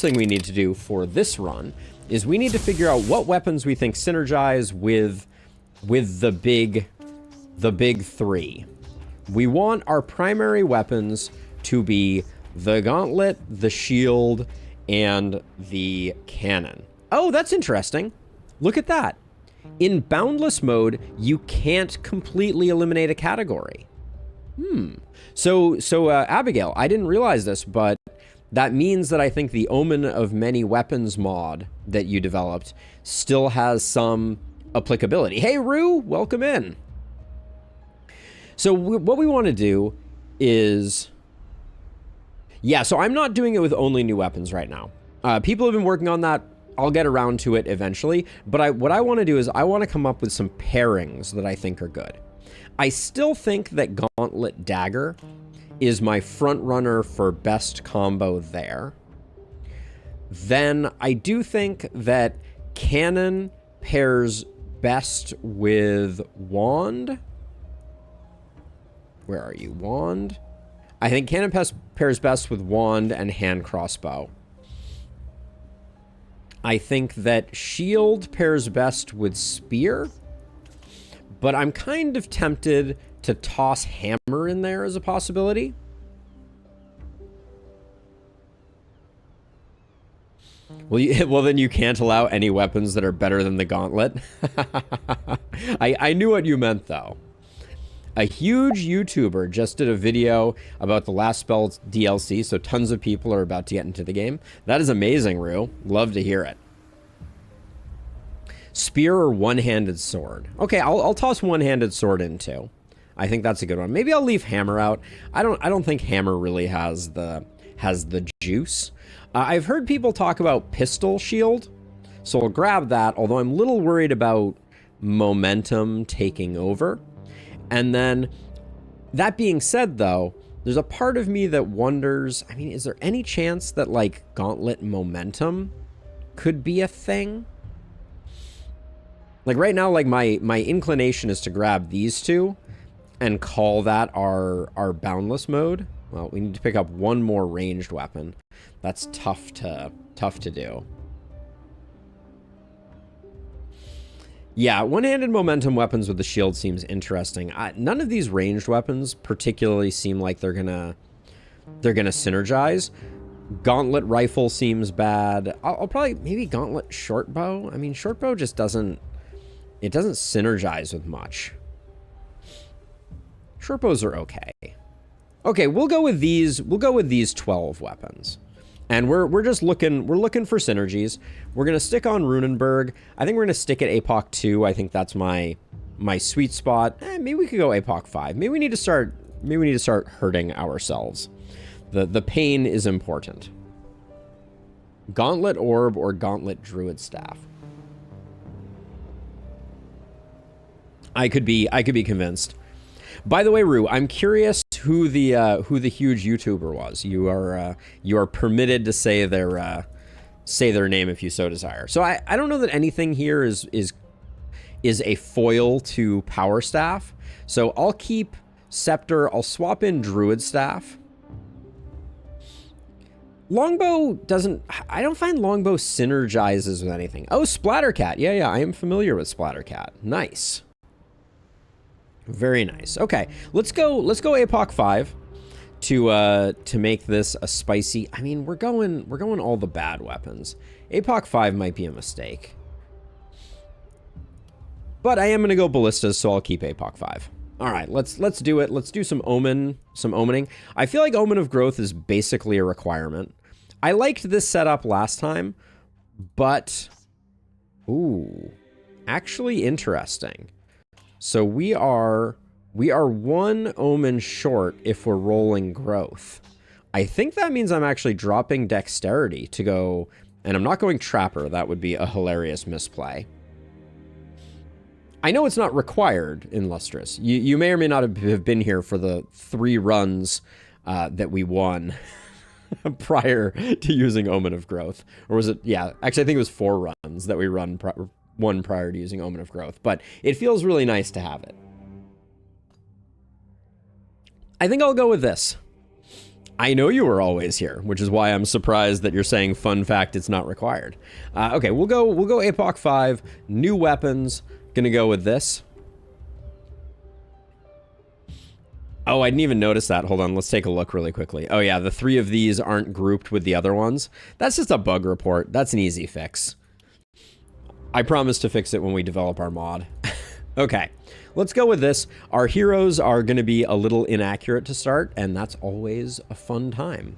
thing we need to do for this run is we need to figure out what weapons we think synergize with the big three. We want our primary weapons to be the gauntlet, the shield, and the cannon. Oh, that's interesting. Look at that. In boundless mode, you can't completely eliminate a category. So Abigail, I didn't realize this, but that means that I think the Omen of Many Weapons mod that you developed still has some applicability. Hey, Rue, welcome in. So what we want to do is... Yeah, so I'm not doing it with only new weapons right now. People have been working on that. I'll get around to it eventually. But what I want to do is I want to come up with some pairings that I think are good. I still think that Gauntlet Dagger is my front runner for best combo there. Then I do think that Cannon pairs best with Wand. Where are you? Wand? I think Cannon pairs best with Wand and Hand Crossbow. I think that Shield pairs best with Spear. But I'm kind of tempted to toss Hammer in there as a possibility. Well, then you can't allow any weapons that are better than the Gauntlet. I knew what you meant, though. A huge YouTuber just did a video about the Last Spell DLC, so tons of people are about to get into the game. That is amazing, Rue. Love to hear it. Spear or one-handed sword? Okay, I'll toss one-handed sword in too. I think that's a good one. Maybe I'll leave Hammer out. I don't think Hammer really has the juice. I've heard people talk about Pistol Shield, so I'll grab that, although I'm a little worried about momentum taking over. And then, that being said, though, there's a part of me that wonders, I mean, is there any chance that, like, Gauntlet Momentum could be a thing? Like, right now, like, my inclination is to grab these two and call that our Boundless mode. Well, we need to pick up one more ranged weapon. That's tough to do. Yeah, one-handed momentum weapons with the shield seems interesting. None of these ranged weapons particularly seem like they're gonna synergize. Gauntlet rifle seems bad. I'll probably maybe Gauntlet short bow. I mean, short bow just doesn't synergize with much. Short bows are okay. Okay, we'll go with these 12 weapons. And we're just looking for synergies. We're gonna stick on Runenberg. I think we're gonna stick at Apoc 2. I think that's my sweet spot. Maybe we could go Apoc 5. Maybe we need to start hurting ourselves. The pain is important. Gauntlet Orb or Gauntlet Druid Staff. I could be convinced. By the way, Rue, I'm curious who the huge YouTuber was. You are permitted to say their name if you so desire. So I don't know that anything here is a foil to Power Staff. So I'll keep Scepter. I'll swap in Druid Staff. Longbow doesn't... I don't find Longbow synergizes with anything. Oh, Splattercat. Yeah, I am familiar with Splattercat. Nice. Very nice. Okay, let's go Apoc 5 to make this a spicy... I mean, we're going all the bad weapons. Apoc 5 might be a mistake. But I am going to go Ballistas, so I'll keep Apoc 5. All right, let's do it. Let's do some omening. I feel like Omen of Growth is basically a requirement. I liked this setup last time, but... Ooh, actually interesting. So we are one omen short if we're rolling growth. I think that means I'm actually dropping dexterity to go, and I'm not going trapper. That would be a hilarious misplay. I know it's not required in Lustrous. You may or may not have been here for the 3 runs that we won prior to using Omen of Growth. Or was it? Yeah, actually I think it was 4 runs that we won prior to using Omen of Growth, but it feels really nice to have it. I think I'll go with this. I know you were always here, which is why I'm surprised that you're saying fun fact it's not required. Okay, we'll go Apoc 5, new weapons. Gonna go with this. Oh, I didn't even notice that. Hold on, let's take a look really quickly. Oh yeah, the 3 of these aren't grouped with the other ones. That's just a bug report. That's an easy fix. I promise to fix it when we develop our mod. Okay, let's go with this. Our heroes are going to be a little inaccurate to start, and that's always a fun time.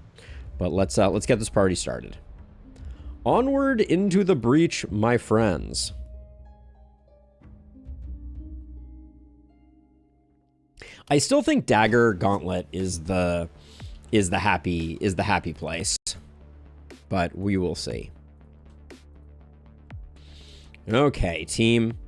But let's get this party started. Onward into the breach, my friends. I still think Dagger Gauntlet is the happy place, but we will see. Okay, team.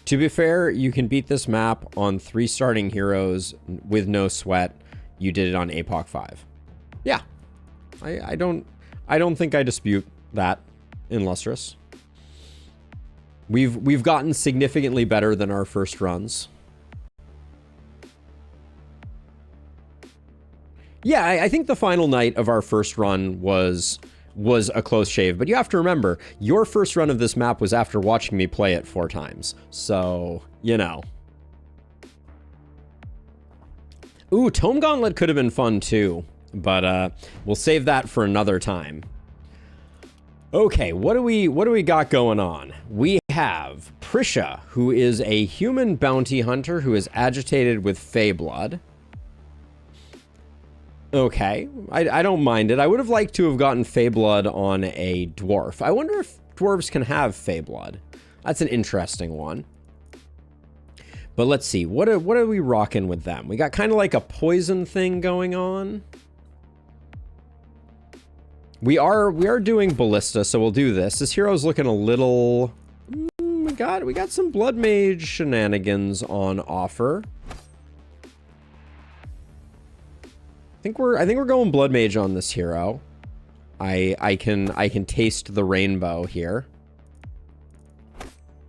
To be fair, you can beat this map on 3 starting heroes with no sweat. You did it on Apoc 5. Yeah, I don't think I dispute that, Illustrious. We've gotten significantly better than our first runs. Yeah, I think the final night of our first run was a close shave, but you have to remember, your first run of this map was after watching me play it 4 times. So, you know. Ooh, Tome Gauntlet could have been fun too, but we'll save that for another time. Okay, what do we got going on? We have Prisha, who is a human bounty hunter who is agitated with Fey blood. Okay, I don't mind it. I would have liked to have gotten Fey blood on a dwarf. I wonder if dwarves can have Fey blood. That's an interesting one. But let's see, what are we rocking with them? We got kind of like a poison thing going on. We are doing Ballista, so we'll do this. This hero's looking a little... we got some Blood Mage shenanigans on offer. I think we're going Blood Mage on this hero. I can taste the rainbow here.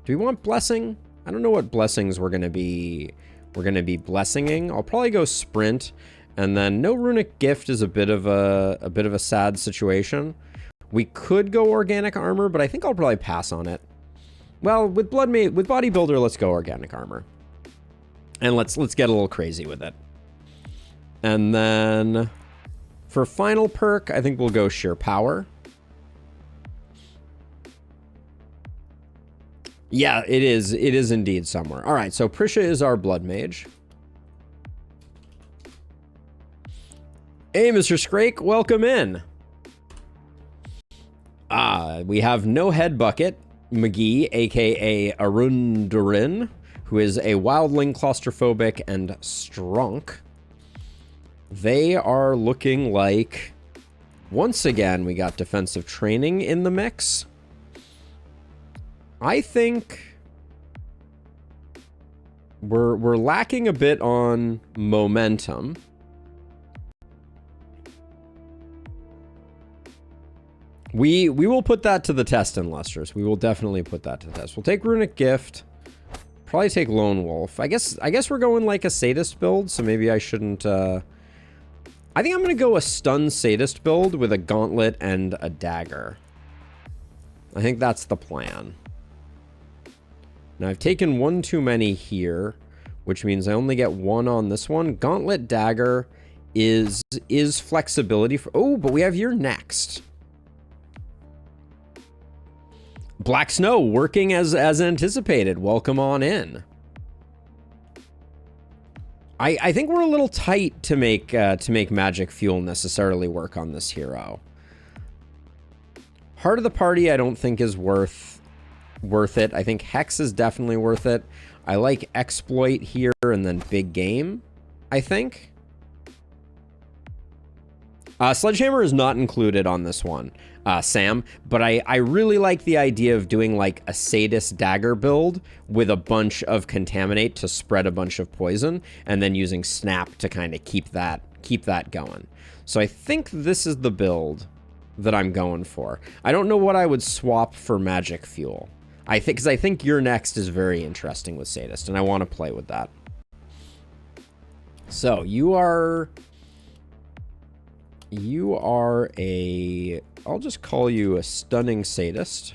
Do we want Blessing? I don't know what blessings we're gonna be blessinging. I'll probably go Sprint. And then no runic gift is a bit of a sad situation. We could go organic armor, but I think I'll probably pass on it. Well, with bodybuilder, let's go organic armor. And let's get a little crazy with it. And then for final perk, I think we'll go sheer power. Yeah, it is indeed somewhere. All right, so Prisha is our blood mage. Hey, Mr. Scrake, welcome in. We have No Head Bucket, McGee, aka Arundurin, who is a wildling, claustrophobic, and strong. They are looking like, once again, we got defensive training in the mix. I think we're lacking a bit on momentum. We will put that to the test, Illustrious. We will definitely put that to the test. We'll take Runic Gift. Probably take Lone Wolf. I guess we're going like a Sadist build, so maybe I shouldn't... I think I'm going to go a Stun Sadist build with a Gauntlet and a Dagger. I think that's the plan. Now, I've taken one too many here, which means I only get one on this one. Gauntlet Dagger is flexibility for... Oh, but we have your next. Black Snow working as anticipated. Welcome on in. I think we're a little tight to make magic fuel necessarily work on this hero. Heart of the Party I don't think is worth it. I think Hex is definitely worth it. I like Exploit here and then Big Game, I think. Sledgehammer is not included on this one, Sam, but I really like the idea of doing like a Sadist Dagger build with a bunch of Contaminate to spread a bunch of poison, and then using Snap to kind of keep that going. So I think this is the build that I'm going for. I don't know what I would swap for Magic Fuel. I think, because I think your next is very interesting with Sadist, and I want to play with that. So you are a, I'll just call you a stunning Sadist.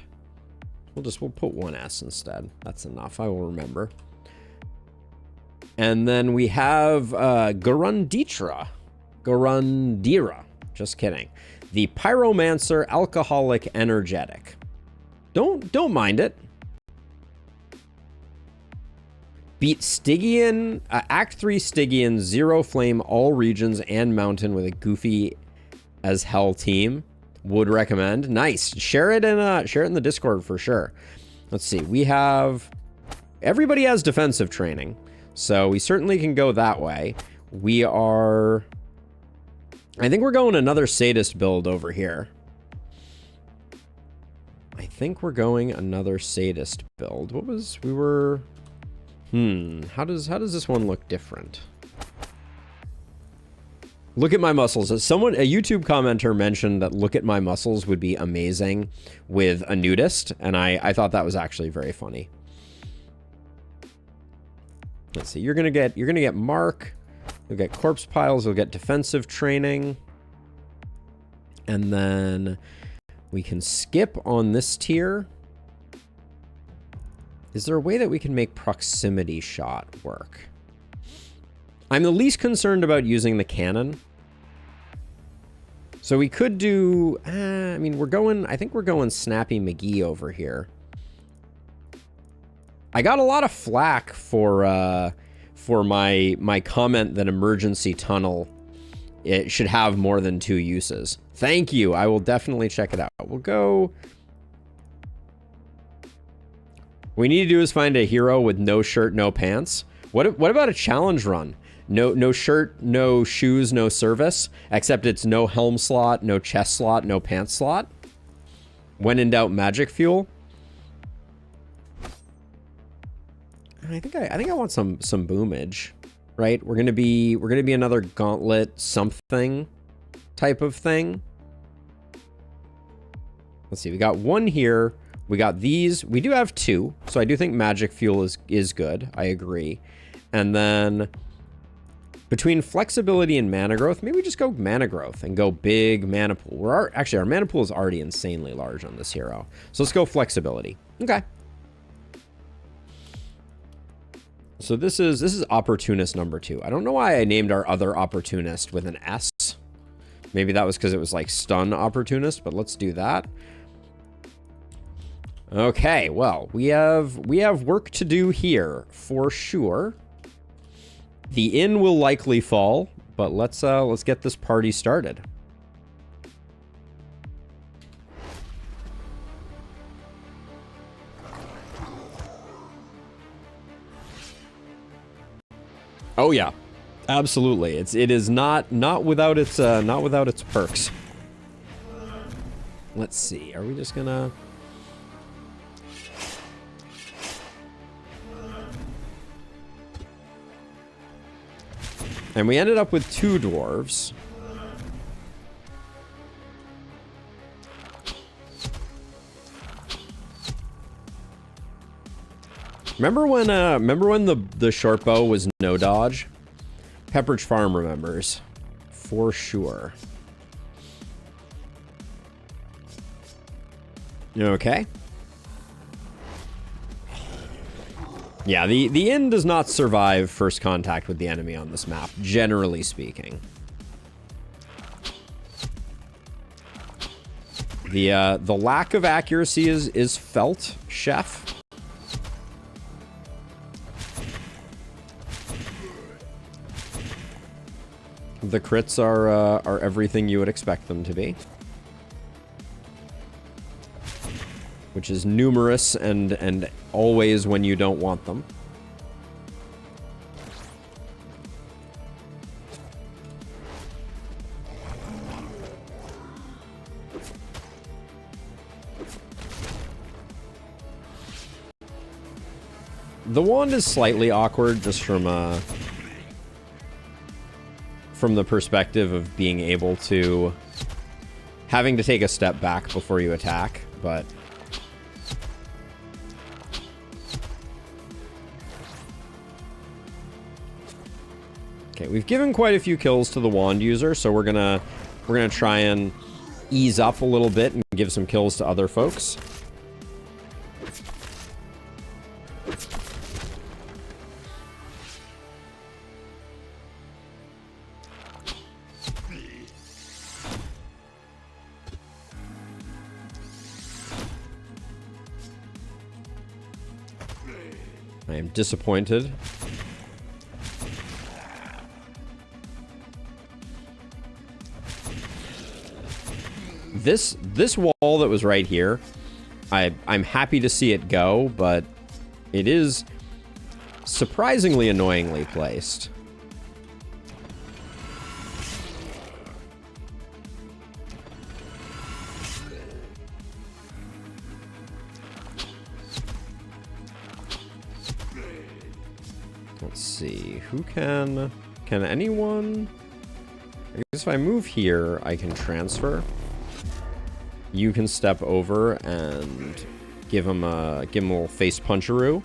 We'll put one S instead. That's enough. I will remember. And then we have Garundira. Just kidding. The Pyromancer Alcoholic Energetic. Don't mind it. Beat Stygian, Act 3 Stygian, Zero Flame, all regions and mountain with a goofy as hell team. Would recommend. Nice. Share it in the Discord for sure. Let's see. We have, everybody has defensive training, so we certainly can go that way. We are, I think we're going another Sadist build over here. I think we're going another Sadist build. What was, we were, how does this one look different? Look at my muscles. A YouTube commenter mentioned that look at my muscles would be amazing with a nudist, and I thought that was actually very funny. Let's see. You're gonna get Mark. You'll get corpse piles. You'll get defensive training, and then we can skip on this tier. Is there a way that we can make proximity shot work? I'm the least concerned about using the cannon. So we could do, I mean, I think we're going Snappy McGee over here. I got a lot of flack for my comment that emergency tunnel, it should have more than 2 uses. Thank you. I will definitely check it out. We'll go. What we need to do is find a hero with no shirt, no pants. What about a challenge run? No shirt, no shoes, no service, except it's no helm slot, no chest slot, no pants slot. When in doubt, magic fuel. I think I want some boomage, right? We're gonna be another gauntlet something type of thing. Let's see, we got 1 here. We got these. We do have 2, so I do think magic fuel is good. I agree. And then between flexibility and mana growth, maybe we just go mana growth and go big mana pool. Actually, our mana pool is already insanely large on this hero. So let's go flexibility. Okay. So this is opportunist number 2. I don't know why I named our other opportunist with an S. Maybe that was because it was like stun opportunist, but let's do that. Okay, well, we have work to do here for sure. The inn will likely fall, but let's get this party started. Oh yeah, absolutely. It is not without its perks. Let's see. Are we just gonna? And we ended up with 2 dwarves. Remember when the short bow was no dodge? Pepperidge Farm remembers. For sure. Okay. Yeah, the inn does not survive first contact with the enemy on this map, generally speaking. The lack of accuracy is felt, chef. The crits are everything you would expect them to be, which is numerous and always when you don't want them. The wand is slightly awkward just from the perspective of being able to having to take a step back before you attack, but Okay, we've given quite a few kills to the wand user, so we're gonna try and ease up a little bit and give some kills to other folks. I am disappointed. This wall that was right here, I'm happy to see it go, but it is surprisingly annoyingly placed. Let's see, who can anyone? I guess if I move here, I can transfer. You can step over and give him a little face puncheroo.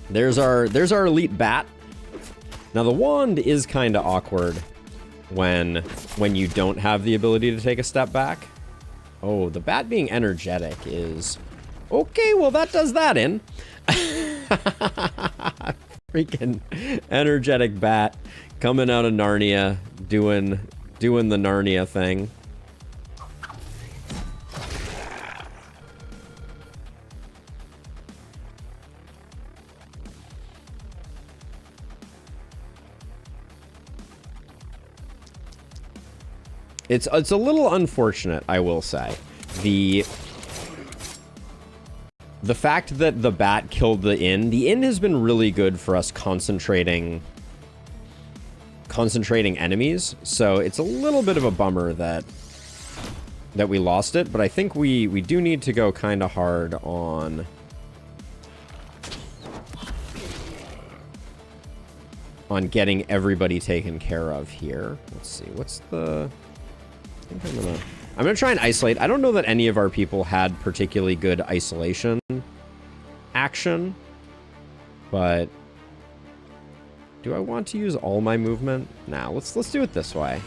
There's our elite bat. Now the wand is kind of awkward when you don't have the ability to take a step back. Oh, the bat being energetic is okay. Well, that does that in. Freaking energetic bat coming out of Narnia, doing the Narnia thing. It's a little unfortunate, I will say. The fact that the bat killed the inn has been really good for us concentrating enemies, so it's a little bit of a bummer that we lost it, but I think we do need to go kind of hard on getting everybody taken care of here. Let's see, what's the... I think I'm gonna try and isolate. I don't know that any of our people had particularly good isolation action, but do I want to use all my movement? Nah, let's do it this way.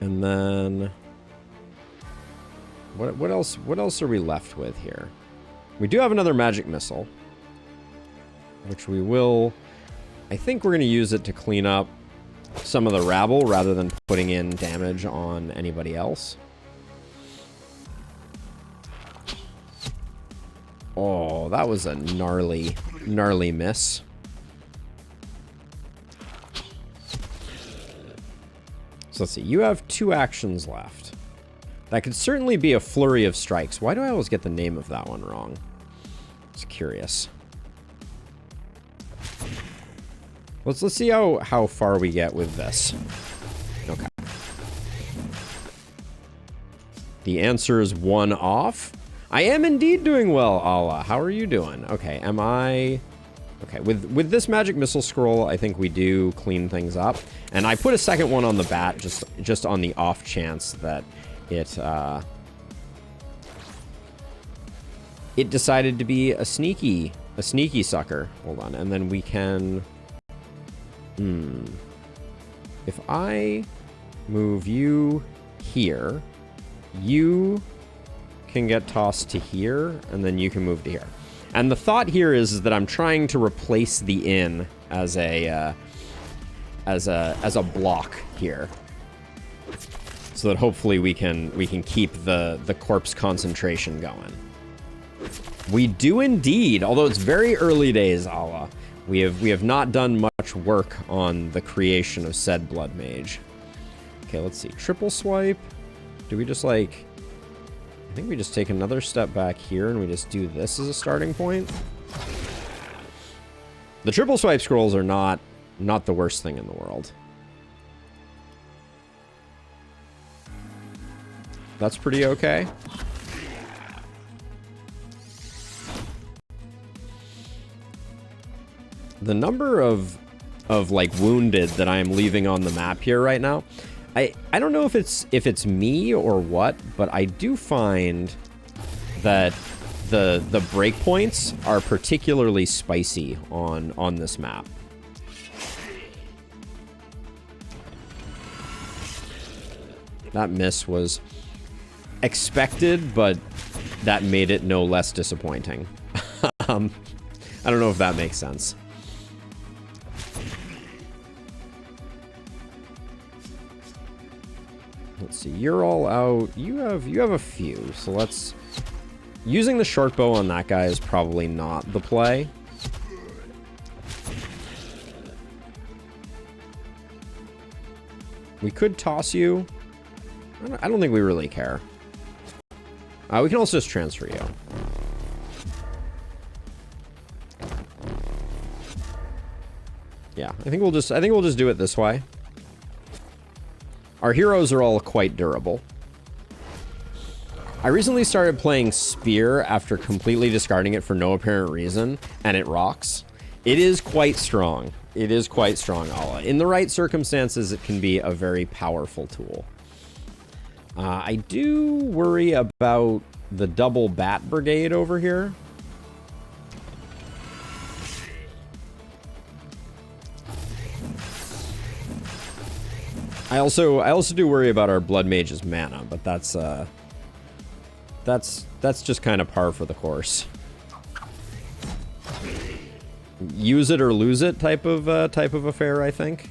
And then what else are we left with here? We do have another magic missile, which we will, I think we're going to use it to clean up some of the rabble rather than putting in damage on anybody else. Oh, that was a gnarly miss. So let's see, you have 2 actions left. That could certainly be a flurry of strikes. Why do I always get the name of that one wrong? Just curious. Let's see how far we get with this. Okay. The answer is 1 off. I am indeed doing well, Allah. How are you doing? Okay, am I... Okay, with this magic missile scroll, I think we do clean things up. And I put a second one on the bat just on the off chance that it decided to be a sneaky sucker. Hold on, and then we can... If I move you here, you can get tossed to here, and then you can move to here. And the thought here is that I'm trying to replace the inn as a block here, so that hopefully we can keep the corpse concentration going. We do indeed, although it's very early days, Allah. We have not done much work on the creation of said blood mage. Okay, let's see. Triple swipe. Do we just like... I think we just take another step back here and we just do this as a starting point. The triple swipe scrolls are not the worst thing in the world. That's pretty okay. The number of like wounded that I am leaving on the map here right now, I don't know if it's me or what, but I do find that the breakpoints are particularly spicy on this map. That miss was expected, but that made it no less disappointing. I don't know if that makes sense. Let's see, you're all out. You have a few, so let's... Using the short bow on that guy is probably not the play. We could toss you. I don't think we really care. We can also just transfer you. Yeah, I think we'll just do it this way. Our heroes are all quite durable. I recently started playing Spear after completely discarding it for no apparent reason, and it rocks. It is quite strong. It is quite strong, Allah. In the right circumstances, it can be a very powerful tool. I do worry about the double bat brigade over here. I also do worry about our blood mage's mana, but that's just kind of par for the course. Use it or lose it type of affair, I think.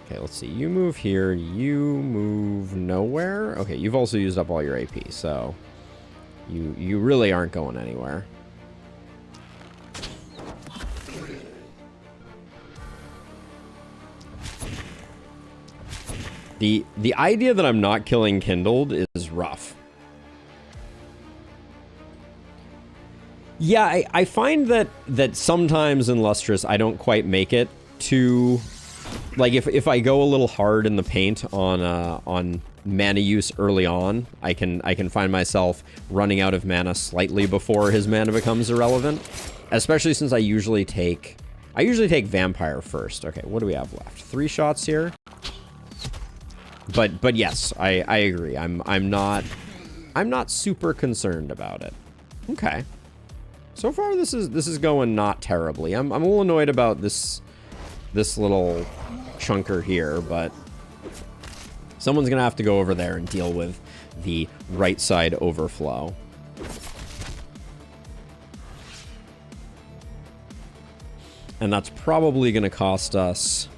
Okay, let's see. You move here. You move nowhere. Okay, you've also used up all your AP, so you really aren't going anywhere. The idea that I'm not killing Kindled is rough. Yeah, I find that sometimes in Lustrous I don't quite make it to, like, if I go a little hard in the paint on mana use early on, I can find myself running out of mana slightly before his mana becomes irrelevant. Especially since I usually take Vampire first. Okay, what do we have left? 3 shots here. But yes, I agree. I'm not super concerned about it. Okay. So far this is going not terribly. I'm a little annoyed about this little chunker here, but someone's gonna have to go over there and deal with the right side overflow. And that's probably gonna cost us...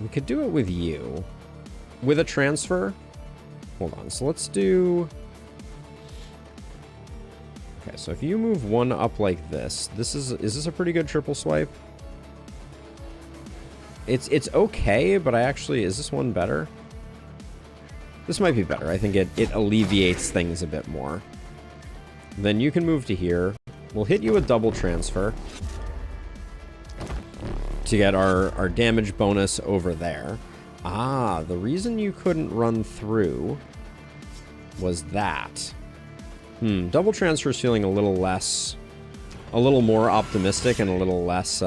We could do it with you. With a transfer? Hold on, so let's do... Okay, so if you move one up like this, is this a pretty good triple swipe? It's okay, but is this one better? This might be better. I think it alleviates things a bit more. Then you can move to here. We'll hit you with double transfer to get our damage bonus over there. Ah, the reason you couldn't run through was that. Double transfer is feeling a little more optimistic and a little less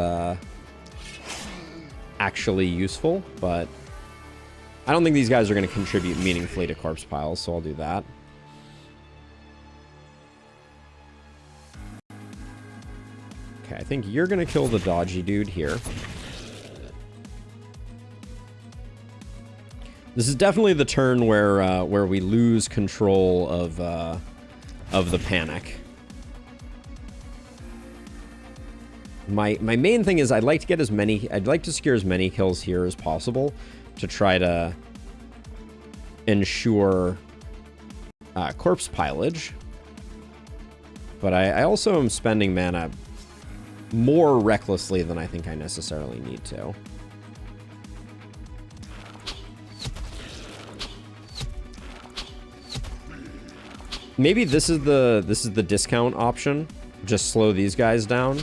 actually useful, but I don't think these guys are going to contribute meaningfully to corpse piles, so I'll do that. Okay, I think you're going to kill the dodgy dude here. This is definitely the turn where we lose control of the panic. My main thing is I'd like to secure as many kills here as possible to try to ensure corpse pileage. But I also am spending mana more recklessly than I think I necessarily need to. Maybe this is the discount option. Just slow these guys down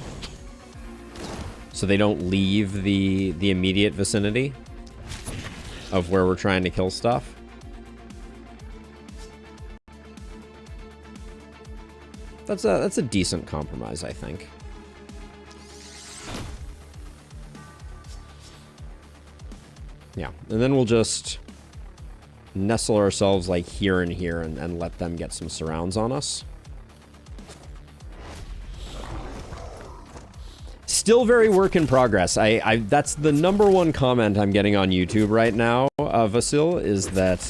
so they don't leave the immediate vicinity of where we're trying to kill stuff. That's a decent compromise, I think. Yeah, and then we'll just nestle ourselves like here and here and let them get some surrounds on us. Still very work in progress. That's the #1 comment I'm getting on YouTube right now, Vasil, is that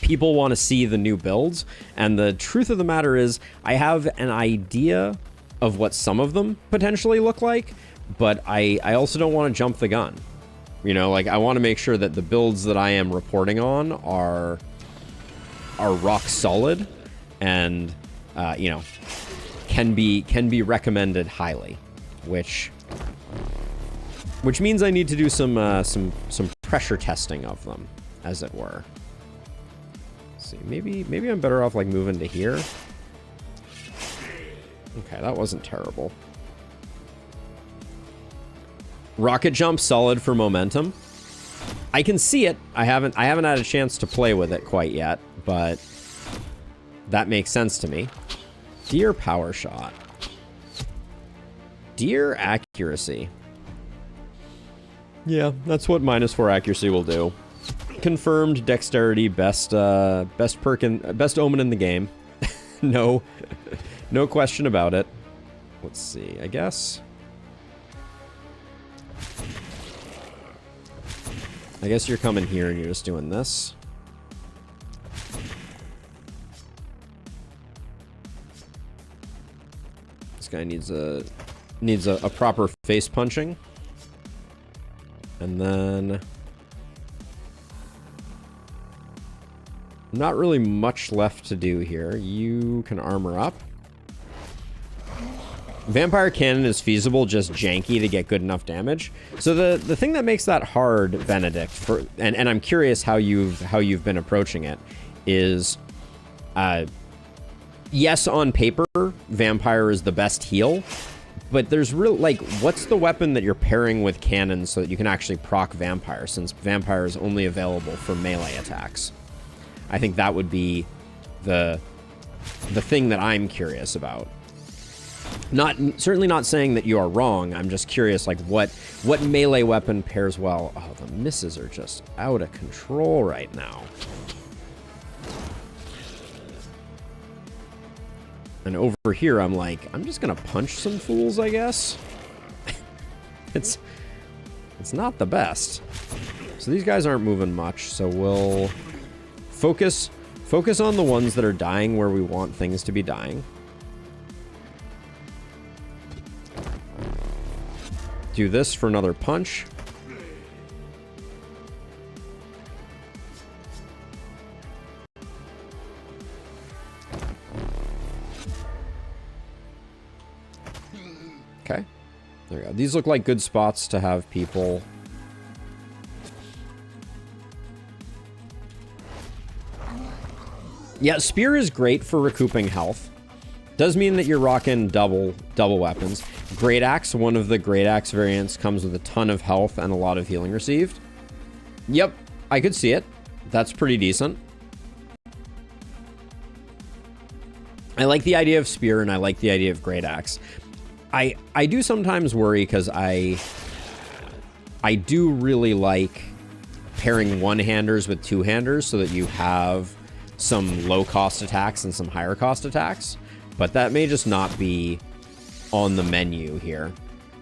people want to see the new builds. And the truth of the matter is, I have an idea of what some of them potentially look like, but I also don't want to jump the gun. You know, like, I want to make sure that the builds that I am reporting on are rock solid and, you know, can be recommended highly, which means I need to do some pressure testing of them, as it were. Let's see, maybe I'm better off like moving to here. Okay, that wasn't terrible. Rocket jump, solid for momentum. I can see it. I haven't had a chance to play with it quite yet, but that makes sense to me. Deer power shot. Deer accuracy. Yeah, that's what -4 accuracy will do. Confirmed dexterity, best perk best omen in the game. No question about it. Let's see, I guess you're coming here and you're just doing this. This guy needs a proper face punching. And then not really much left to do here. You can armor up. Vampire Cannon is feasible, just janky to get good enough damage. So the thing that makes that hard, Benedict, and I'm curious how you've been approaching it, is yes, on paper, Vampire is the best heal, but there's like, what's the weapon that you're pairing with Cannon so that you can actually proc Vampire, since Vampire is only available for melee attacks? I think that would be the thing that I'm curious about. Certainly not saying that you are wrong. I'm just curious, like, what melee weapon pairs well. Oh, the misses are just out of control right now. And over here, I'm like, I'm just gonna punch some fools, I guess. It's not the best. So these guys aren't moving much, so we'll focus on the ones that are dying where we want things to be dying. Do this for another punch. Okay. There we go. These look like good spots to have people. Yeah, Spear is great for recouping health. Does mean that you're rocking double weapons. Great Axe, one of the Great Axe variants, comes with a ton of health and a lot of healing received. Yep, I could see it. That's pretty decent. I like the idea of Spear and I like the idea of Great Axe. I do sometimes worry because I do really like pairing one-handers with two-handers so that you have some low-cost attacks and some higher-cost attacks. But that may just not be on the menu here.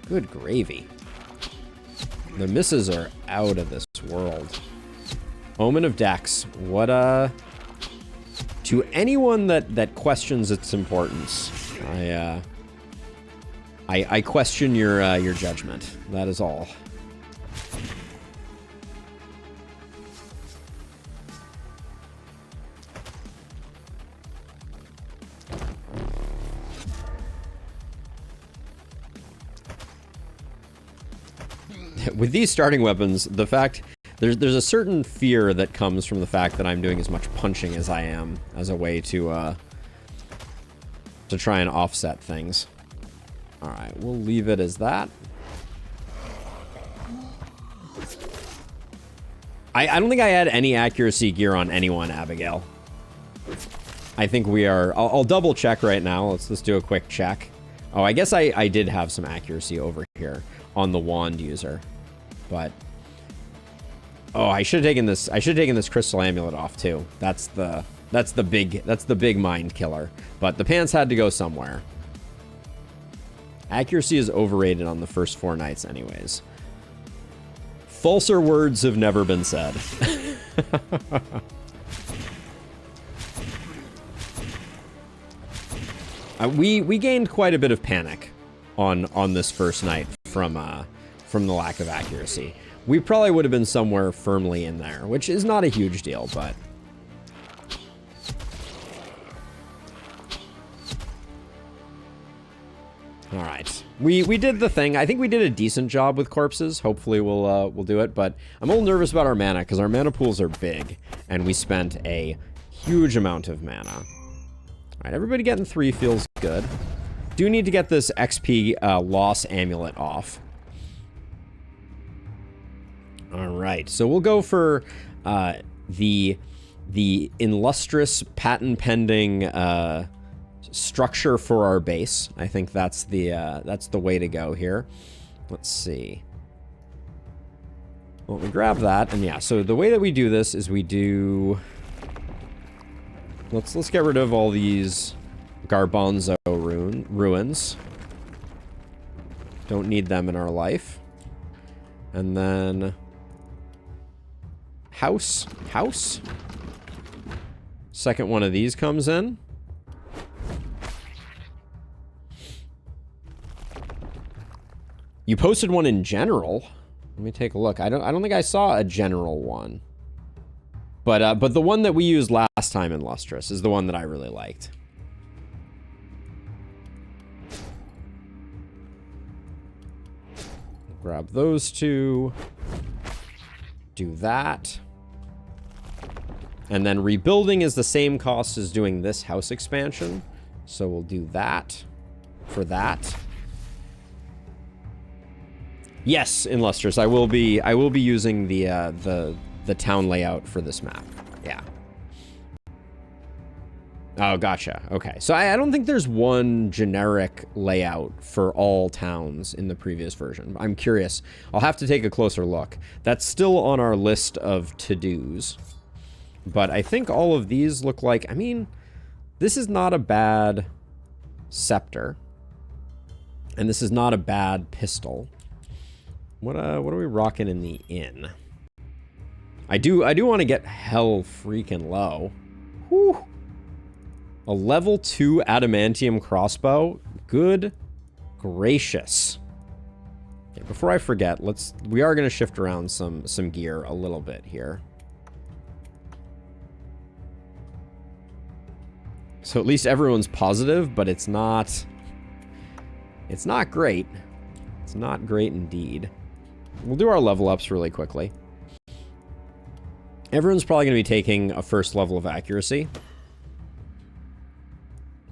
Good gravy. The misses are out of this world. Omen of Dex. What to anyone that questions its importance, I question your judgment. That is all. With these starting weapons, the fact there's a certain fear that comes from the fact that I'm doing as much punching as I am as a way to try and offset things. All right, we'll leave it as that. I don't think I had any accuracy gear on anyone, Abigail. I think we are... I'll double check right now. Let's do a quick check. Oh, I guess I did have some accuracy over here on the wand user. But... Oh, I should have taken this. I should have taken this crystal amulet off too. That's the big mind killer. But the pants had to go somewhere. Accuracy is overrated on the first 4 nights anyways. Falser words have never been said. We gained quite a bit of panic on this first night from the lack of accuracy. We probably would have been somewhere firmly in there, which is not a huge deal, but... Alright. We did the thing. I think we did a decent job with corpses. Hopefully we'll do it, but I'm a little nervous about our mana, because our mana pools are big, and we spent a huge amount of mana. Alright, everybody getting 3 feels good. Do need to get this XP loss amulet off. All right, so we'll go for the illustrious patent pending structure for our base. I think that's the way to go here. Let's see. Well, we grab that, and yeah. So the way that we do this is we do. Let's get rid of all these garbanzo ruins. Don't need them in our life, and then. House. Second one of these comes in. You posted one in general. Let me take a look. I don't think I saw a general one. But the one that we used last time in Lustrous is the one that I really liked. Grab those 2. Do that. And then rebuilding is the same cost as doing this house expansion. So we'll do that for that. Yes, in Lustrous, I will be using the town layout for this map. Yeah. Oh, gotcha. Okay. So I don't think there's one generic layout for all towns in the previous version. I'm curious. I'll have to take a closer look. That's still on our list of to-dos. But I think all of these look like... I mean, this is not a bad scepter. And this is not a bad pistol. What are we rocking in the inn? I do want to get hell freaking low. Whew. A level 2 adamantium crossbow. Good gracious. Okay, before I forget, we are going to shift around some gear a little bit here. So at least everyone's positive, but it's not great. It's not great indeed. We'll do our level ups really quickly. Everyone's probably going to be taking a first level of accuracy.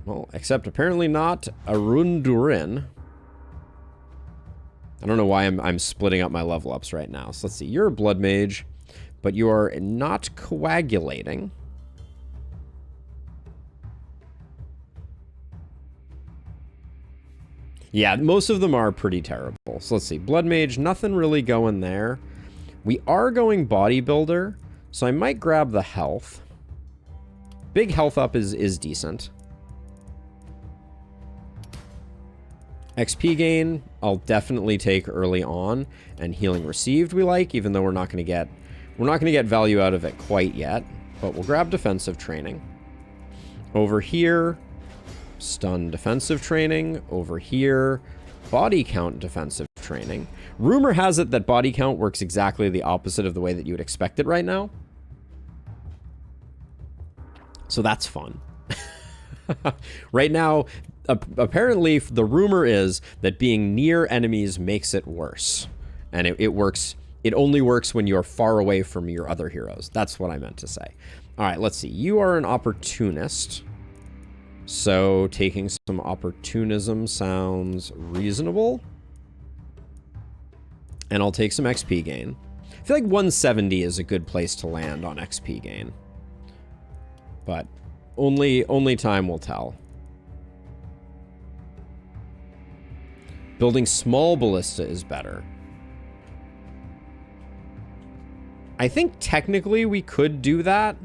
Well, except apparently not Arundurin. I don't know why I'm splitting up my level ups right now. So let's see. You're a blood mage, but you are not coagulating. Yeah, most of them are pretty terrible. So let's see. Blood mage, nothing really going there. We are going bodybuilder, so I might grab the health. Big health up is decent. XP gain, I'll definitely take early on, and healing received we like, even though we're not going to get value out of it quite yet. But we'll grab defensive training. Over here, stun defensive training. Over here, body count defensive training. Rumor has it that body count works exactly the opposite of the way that you would expect it right now. So that's fun. Right now, apparently the rumor is that being near enemies makes it worse. And it works. It only works when you're far away from your other heroes. That's what I meant to say. All right, let's see. You are an opportunist. So taking some opportunism sounds reasonable. And I'll take some XP gain. I feel like 170 is a good place to land on XP gain. But Only time will tell. Building small ballista is better. I think technically we could do that,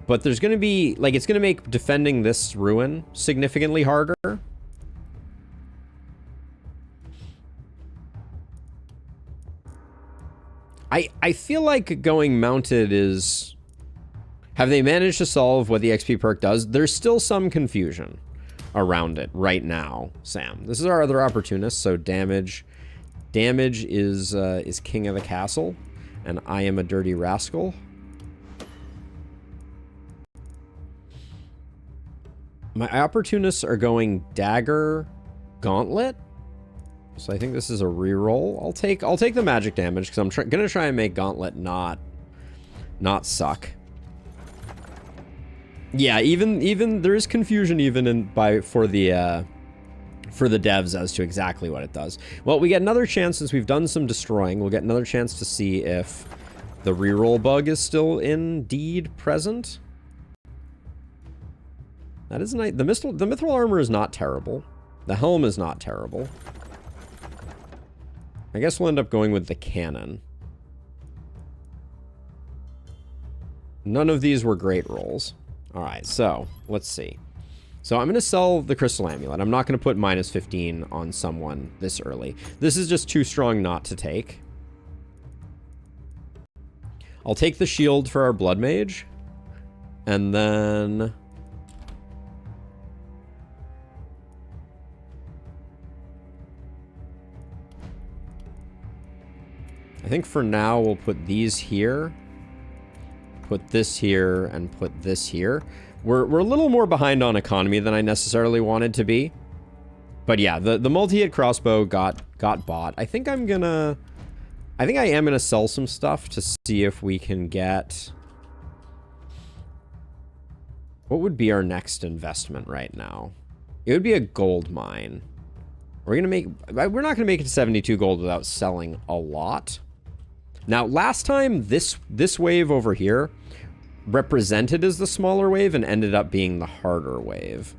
but there's going to be, like, it's going to make defending this ruin significantly harder. I feel like going mounted is... Have they managed to solve what the XP perk does? There's still some confusion around it right now, Sam. This is our other opportunist, so damage is king of the castle, and I am a dirty rascal. My opportunists are going dagger, gauntlet. So I think this is a reroll. I'll take the magic damage because I'm gonna try and make gauntlet not suck. Yeah, even there is confusion even for the devs as to exactly what it does. Well, we get another chance since we've done some destroying. We'll get another chance to see if the reroll bug is still indeed present. That is nice. The mithril armor is not terrible. The helm is not terrible. I guess we'll end up going with the cannon. None of these were great rolls. All right, so let's see. So I'm going to sell the crystal amulet. I'm not going to put minus 15 on someone this early. This is just too strong not to take. I'll take the shield for our blood mage. And then... I think for now we'll put these here, put this here, and put this here. We're a little more behind on economy than I necessarily wanted to be. But yeah, the multi-hit crossbow got bought. I think I am gonna sell some stuff to see if we can get... What would be our next investment right now? It would be a gold mine. We're not gonna make it to 72 gold without selling a lot. Now, last time, this wave over here represented as the smaller wave and ended up being the harder wave.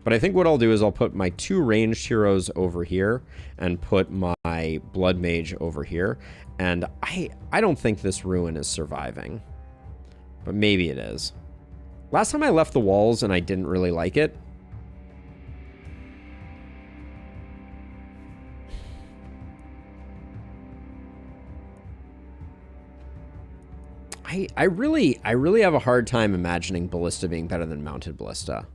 But I think what I'll do is I'll put my 2 ranged heroes over here and put my blood mage over here. And I don't think this ruin is surviving. But maybe it is. Last time I left the walls and I didn't really like it. I really have a hard time imagining ballista being better than mounted ballista.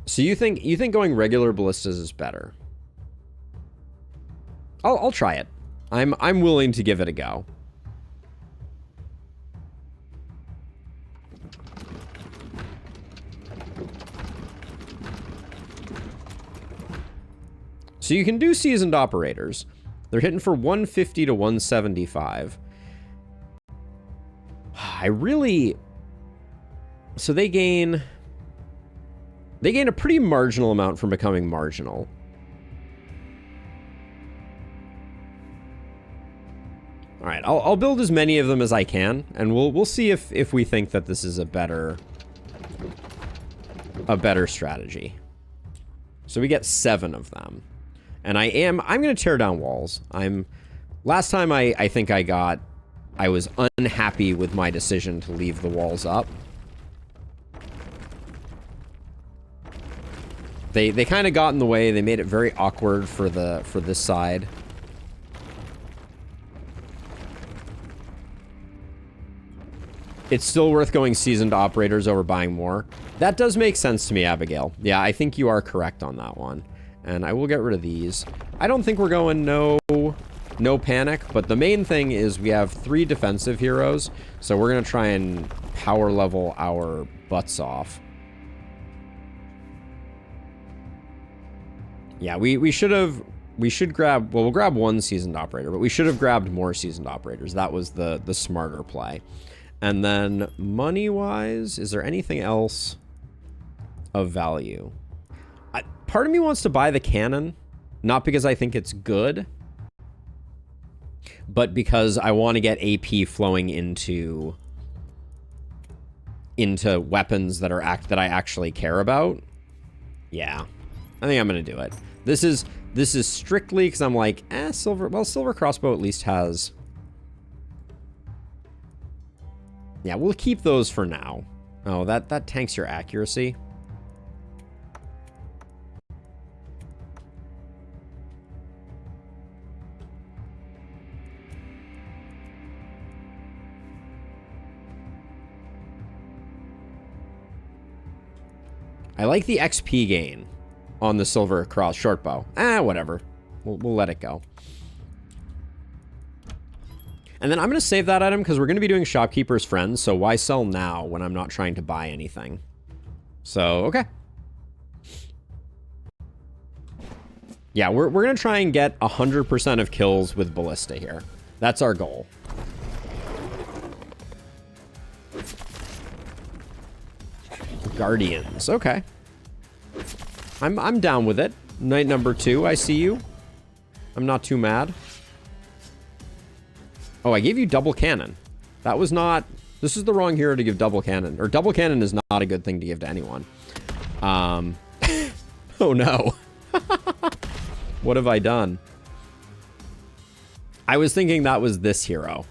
So you think going regular ballistas is better? I'll try it. I'm willing to give it a go. So you can do seasoned operators. They're hitting for 150 to 175. So they gain a pretty marginal amount from becoming marginal. All right, I'll build as many of them as I can, and we'll see if we think that this is a better strategy. So we get 7 of them. And I'm going to tear down walls. Last time I think I was unhappy with my decision to leave the walls up. They kind of got in the way. They made it very awkward for this side. It's still worth going seasoned operators over buying more. That does make sense to me, Abigail. Yeah, I think you are correct on that one. And I will get rid of these. I don't think we're going no panic, but the main thing is we have 3 defensive heroes, so we're going to try and power level our butts off. Yeah, we'll grab 1 seasoned operator, but we should have grabbed more seasoned operators. That was the smarter play. And then money-wise, is there anything else of value? Part of me wants to buy the cannon, not because I think it's good, but because I want to get AP flowing into weapons that I actually care about. Yeah, I think I'm gonna do it. This is strictly because I'm like, silver. Well, silver crossbow at least has. Yeah, we'll keep those for now. Oh, that tanks your accuracy. I like the XP gain on the silver cross short bow. Whatever. We'll let it go. And then I'm going to save that item because we're going to be doing Shopkeeper's Friends, so why sell now when I'm not trying to buy anything? So, okay. Yeah, we're going to try and get 100% of kills with Ballista here. That's our goal. Guardians, okay. I'm down with it. Night number 2, I see you. I'm not too mad. Oh, I gave you double cannon. That was not... This is the wrong hero to give double cannon. Or double cannon is not a good thing to give to anyone. Oh no. What have I done? I was thinking that was this hero.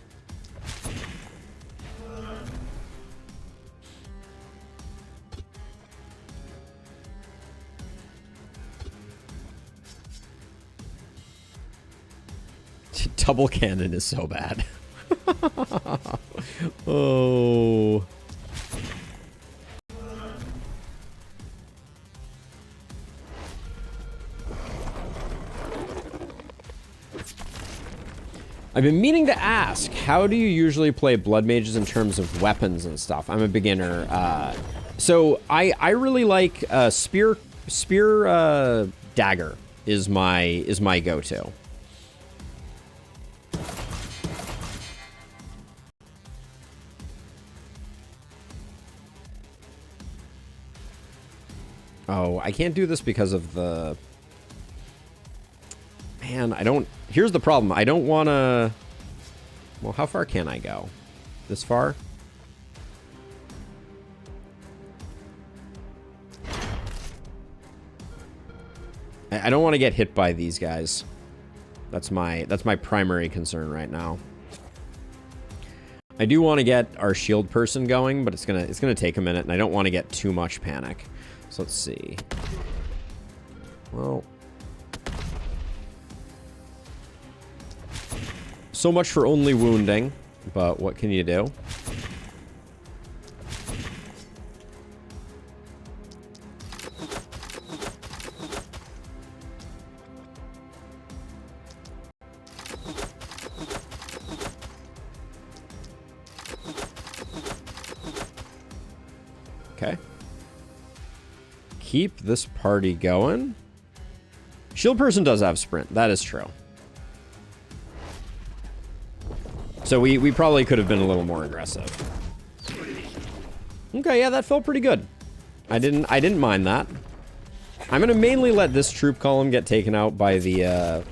Double cannon is so bad. Oh. I've been meaning to ask, how do you usually play blood mages in terms of weapons and stuff? I'm a beginner. So I really like spear dagger is my go-to. Oh, I can't do this because of the... Man, I don't... Here's the problem. I don't want to... Well, how far can I go? This far? I don't want to get hit by these guys. That's my primary concern right now. I do want to get our shield person going, but it's gonna take a minute, and I don't want to get too much panic. So let's see. Well, so much for only wounding, but what can you do? Okay. Keep this party going. Shield person does have sprint. That is true. So we probably could have been a little more aggressive. Okay, yeah, that felt pretty good. I didn't mind that. I'm gonna mainly let this troop column get taken out by the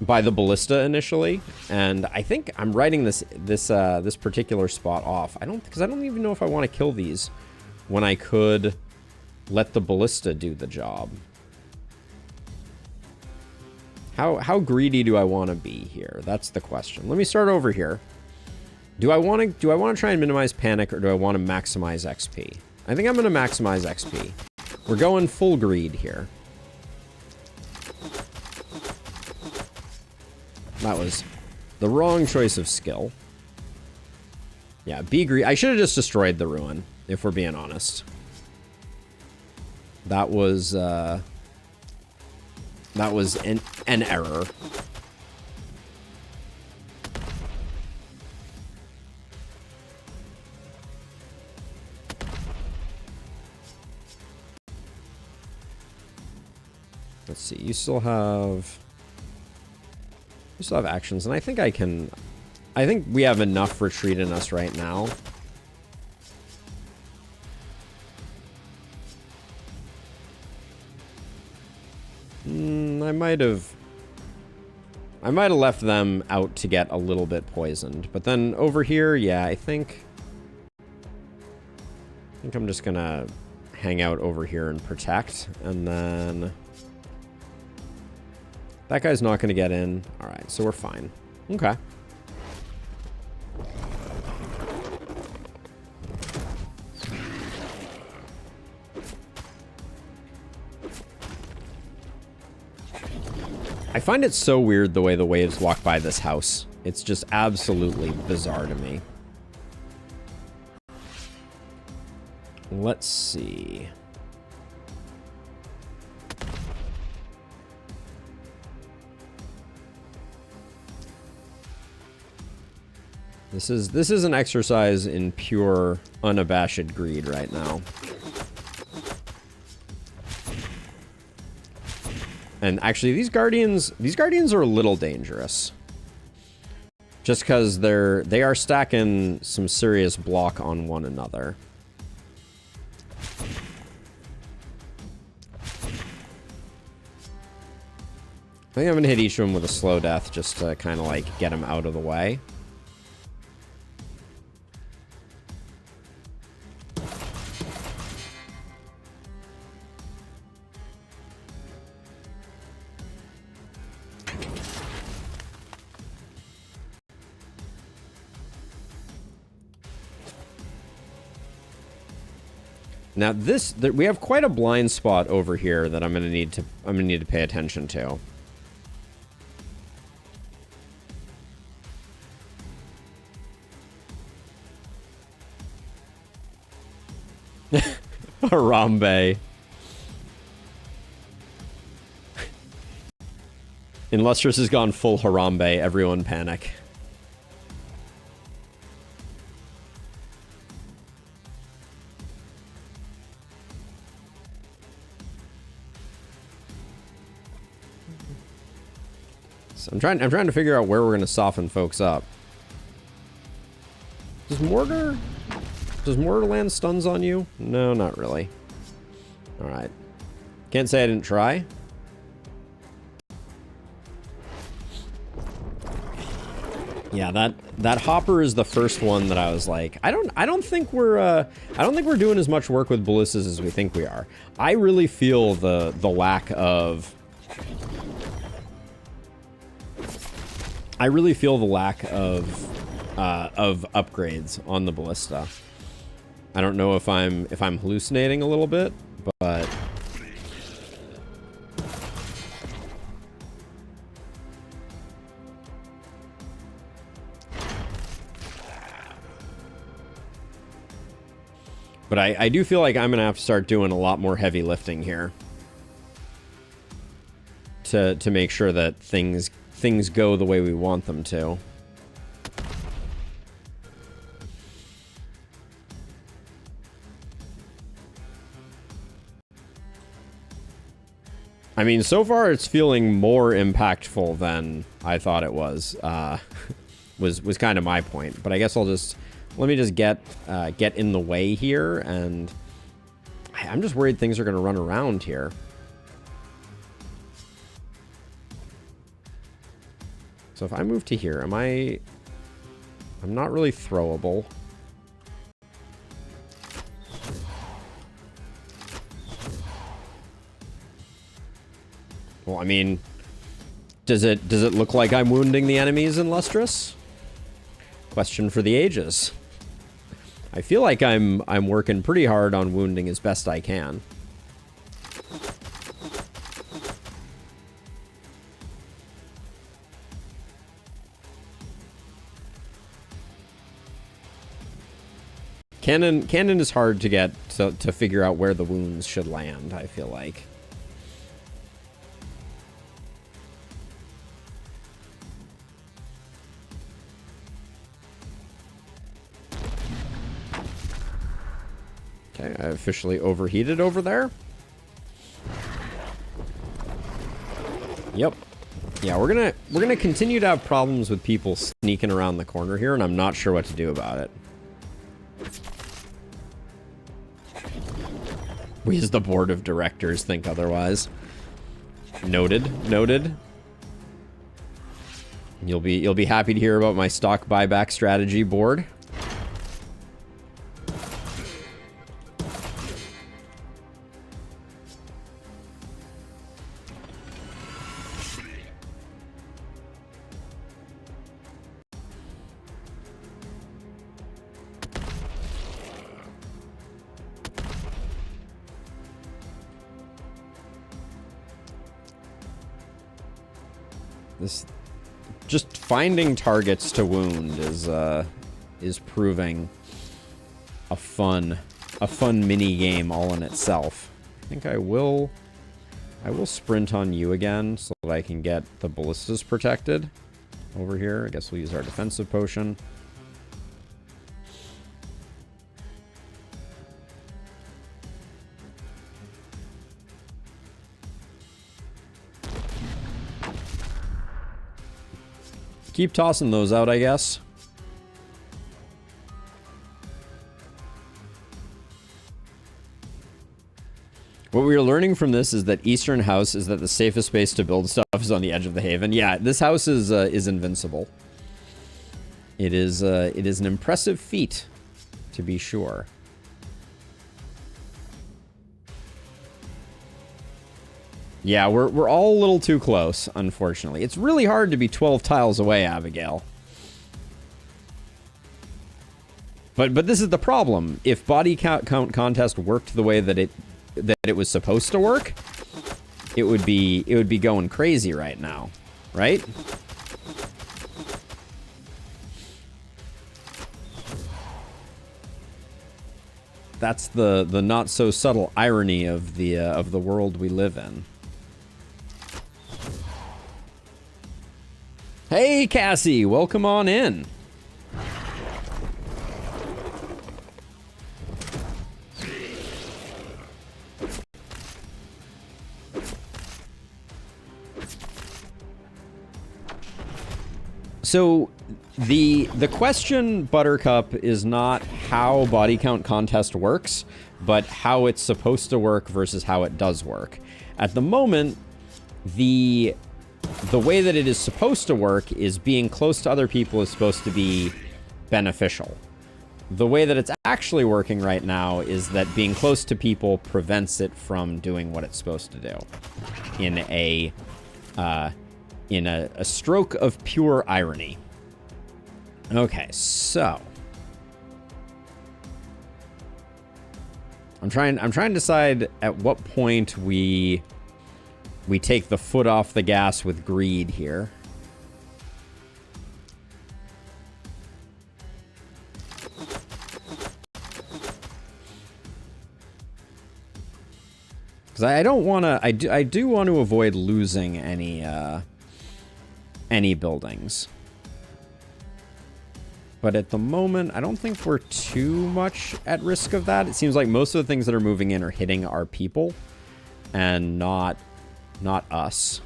ballista initially, and I think I'm writing this particular spot off. Because I don't even know if I want to kill these when I could let the ballista do the job. How greedy do I want to be here? That's the question. Let me start over here. Do I want to try and minimize panic, or do I want to maximize XP? I think I'm going to maximize XP. We're going full greed here. That was the wrong choice of skill. Yeah, be greedy. I should have just destroyed the ruin, if we're being honest. That was an error. Let's see. You still have actions, and I think I think we have enough retreat in us right now. I might have... I might have left them out to get a little bit poisoned. But then over here, yeah, I think I'm just gonna hang out over here and protect. And then that guy's not gonna get in. All right, so we're fine. Okay. I find it so weird the way the waves walk by this house. It's just absolutely bizarre to me. Let's see. This is an exercise in pure, unabashed greed right now. And actually, these guardians are a little dangerous. Just because they are stacking some serious block on one another. I think I'm gonna hit each of them with a slow death just to kind of like get them out of the way. Now we have quite a blind spot over here that I'm gonna need to pay attention to. Harambe. Illustrious has gone full Harambe. Everyone panic. So I'm trying to figure out where we're gonna soften folks up. Does mortar land stuns on you? No, not really. All right. Can't say I didn't try. Yeah, that hopper is the first one that I was like, I don't think we're doing as much work with ballistas as we think we are. I really feel the lack of upgrades on the ballista. I don't know if I'm hallucinating a little bit, but I do feel like I'm gonna have to start doing a lot more heavy lifting here to make sure that things go the way we want them to. I mean, so far it's feeling more impactful than I thought it was. Was kind of my point, but I guess let me just get in the way here, and I'm just worried things are going to run around here. So if I move to here, I'm not really throwable. Well, I mean, does it look like I'm wounding the enemies in Lustrous? Question for the ages. I feel like I'm working pretty hard on wounding as best I can. Cannon is hard to get to figure out where the wounds should land, I feel like. Okay, I officially overheated over there. Yep. Yeah, we're gonna continue to have problems with people sneaking around the corner here, and I'm not sure what to do about it. We as the board of directors think otherwise. Noted. Noted. You'll be happy to hear about my stock buyback strategy board. This just finding targets to wound is proving a fun mini game all in itself. I think I will sprint on you again so that I can get the ballistas protected over here. I guess we'll use our defensive potion. Keep tossing those out, I guess. What we are learning from this is that Eastern House is that the safest space to build stuff is on the edge of the Haven. Yeah, this house is invincible. It is an impressive feat, to be sure. Yeah, we're all a little too close, unfortunately. It's really hard to be 12 tiles away, Abigail. But this is the problem. If body count contest worked the way that it was supposed to work, it would be going crazy right now, right? That's the not so subtle irony of the world we live in. Hey, Cassie, welcome on in. So the question, Buttercup, is not how body count contest works, but how it's supposed to work versus how it does work. At the moment, the way that it is supposed to work is being close to other people is supposed to be beneficial. The way that it's actually working right now is that being close to people prevents it from doing what it's supposed to do. In a stroke of pure irony. Okay, so I'm trying to decide at what point we take the foot off the gas with greed here. Because I don't want to. I do want to avoid losing any buildings. But at the moment, I don't think we're too much at risk of that. It seems like most of the things that are moving in are hitting our people, and not us.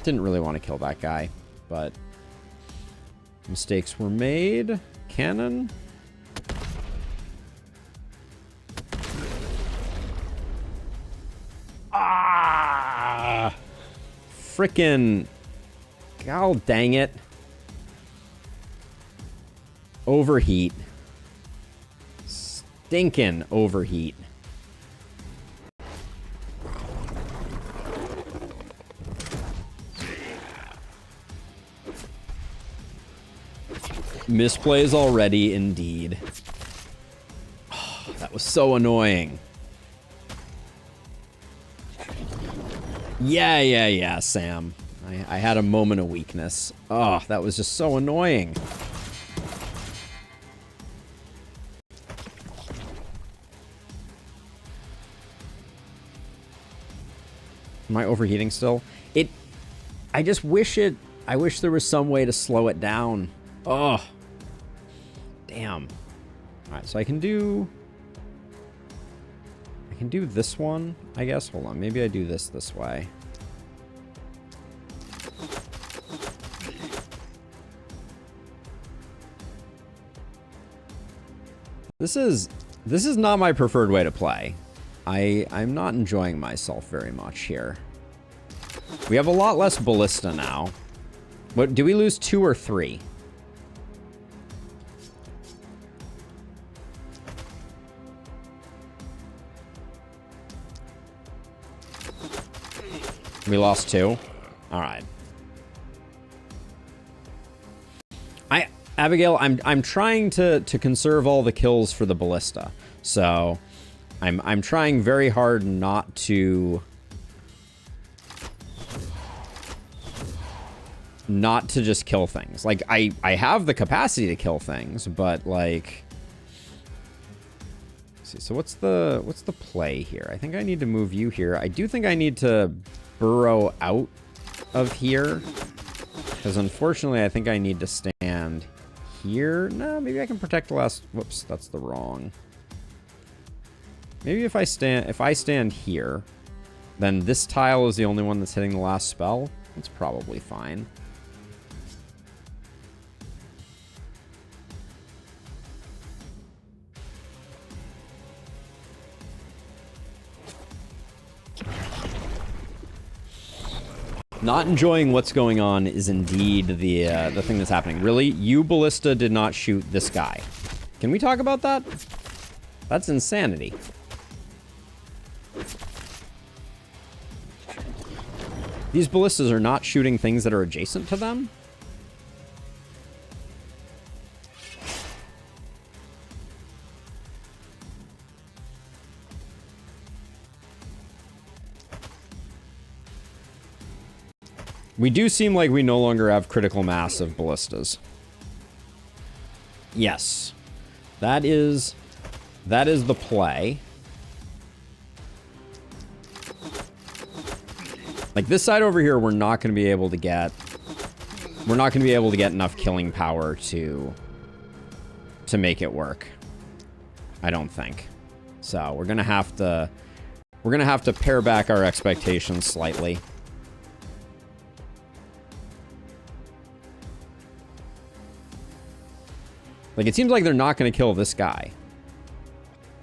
Didn't really want to kill that guy, but mistakes were made. Cannon. Ah! Frickin'. God dang it. Overheat. Stinkin' overheat. Misplays already, indeed. Oh, that was so annoying. Yeah, Sam. I had a moment of weakness. Oh, that was just so annoying. Am I overheating still? I just wish I wish there was some way to slow it down. Oh. Damn. Alright, so I can do this one, I guess. Hold on, maybe I do this way. This is This is not my preferred way to play. I'm not enjoying myself very much here. We have a lot less ballista now. What, do we lose 2 or 3? We lost 2? Alright. Abigail, I'm trying to conserve all the kills for the ballista. So I'm trying very hard not to just kill things. Like I have the capacity to kill things, but like, let's see. So what's the play here? I think I need to move you here. I do think I need to burrow out of here, because unfortunately I think I need to stand here. No, maybe I can protect the last. Whoops, that's the wrong. Maybe if I stand here, then this tile is the only one that's hitting the last spell. That's probably fine. Not enjoying what's going on is indeed the thing that's happening. Really? You, Ballista, did not shoot this guy. Can we talk about that? That's insanity. These ballistas are not shooting things that are adjacent to them? We do seem like we no longer have critical mass of ballistas. Yes. That is the play. Like this side over here, we're not going to be able to get enough killing power to make it work. I don't think. So, we're going to have to pare back our expectations slightly. Like, it seems like they're not going to kill this guy.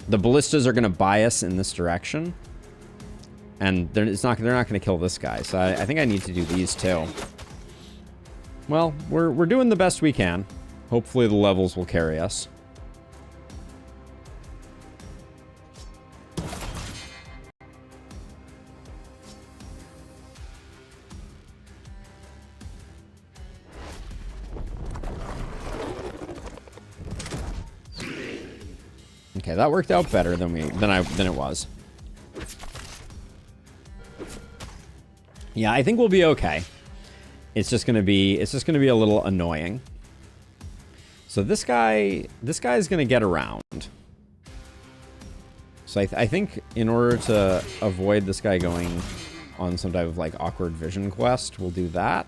The ballistas are going to bias in this direction. And they're not going to kill this guy. So I think I need to do these too. Well, we're doing the best we can. Hopefully the levels will carry us. Okay, that worked out better than it was. Yeah, I think we'll be okay. It's just gonna be a little annoying. So this guy's gonna get around. So I think in order to avoid this guy going on some type of like awkward vision quest, we'll do that.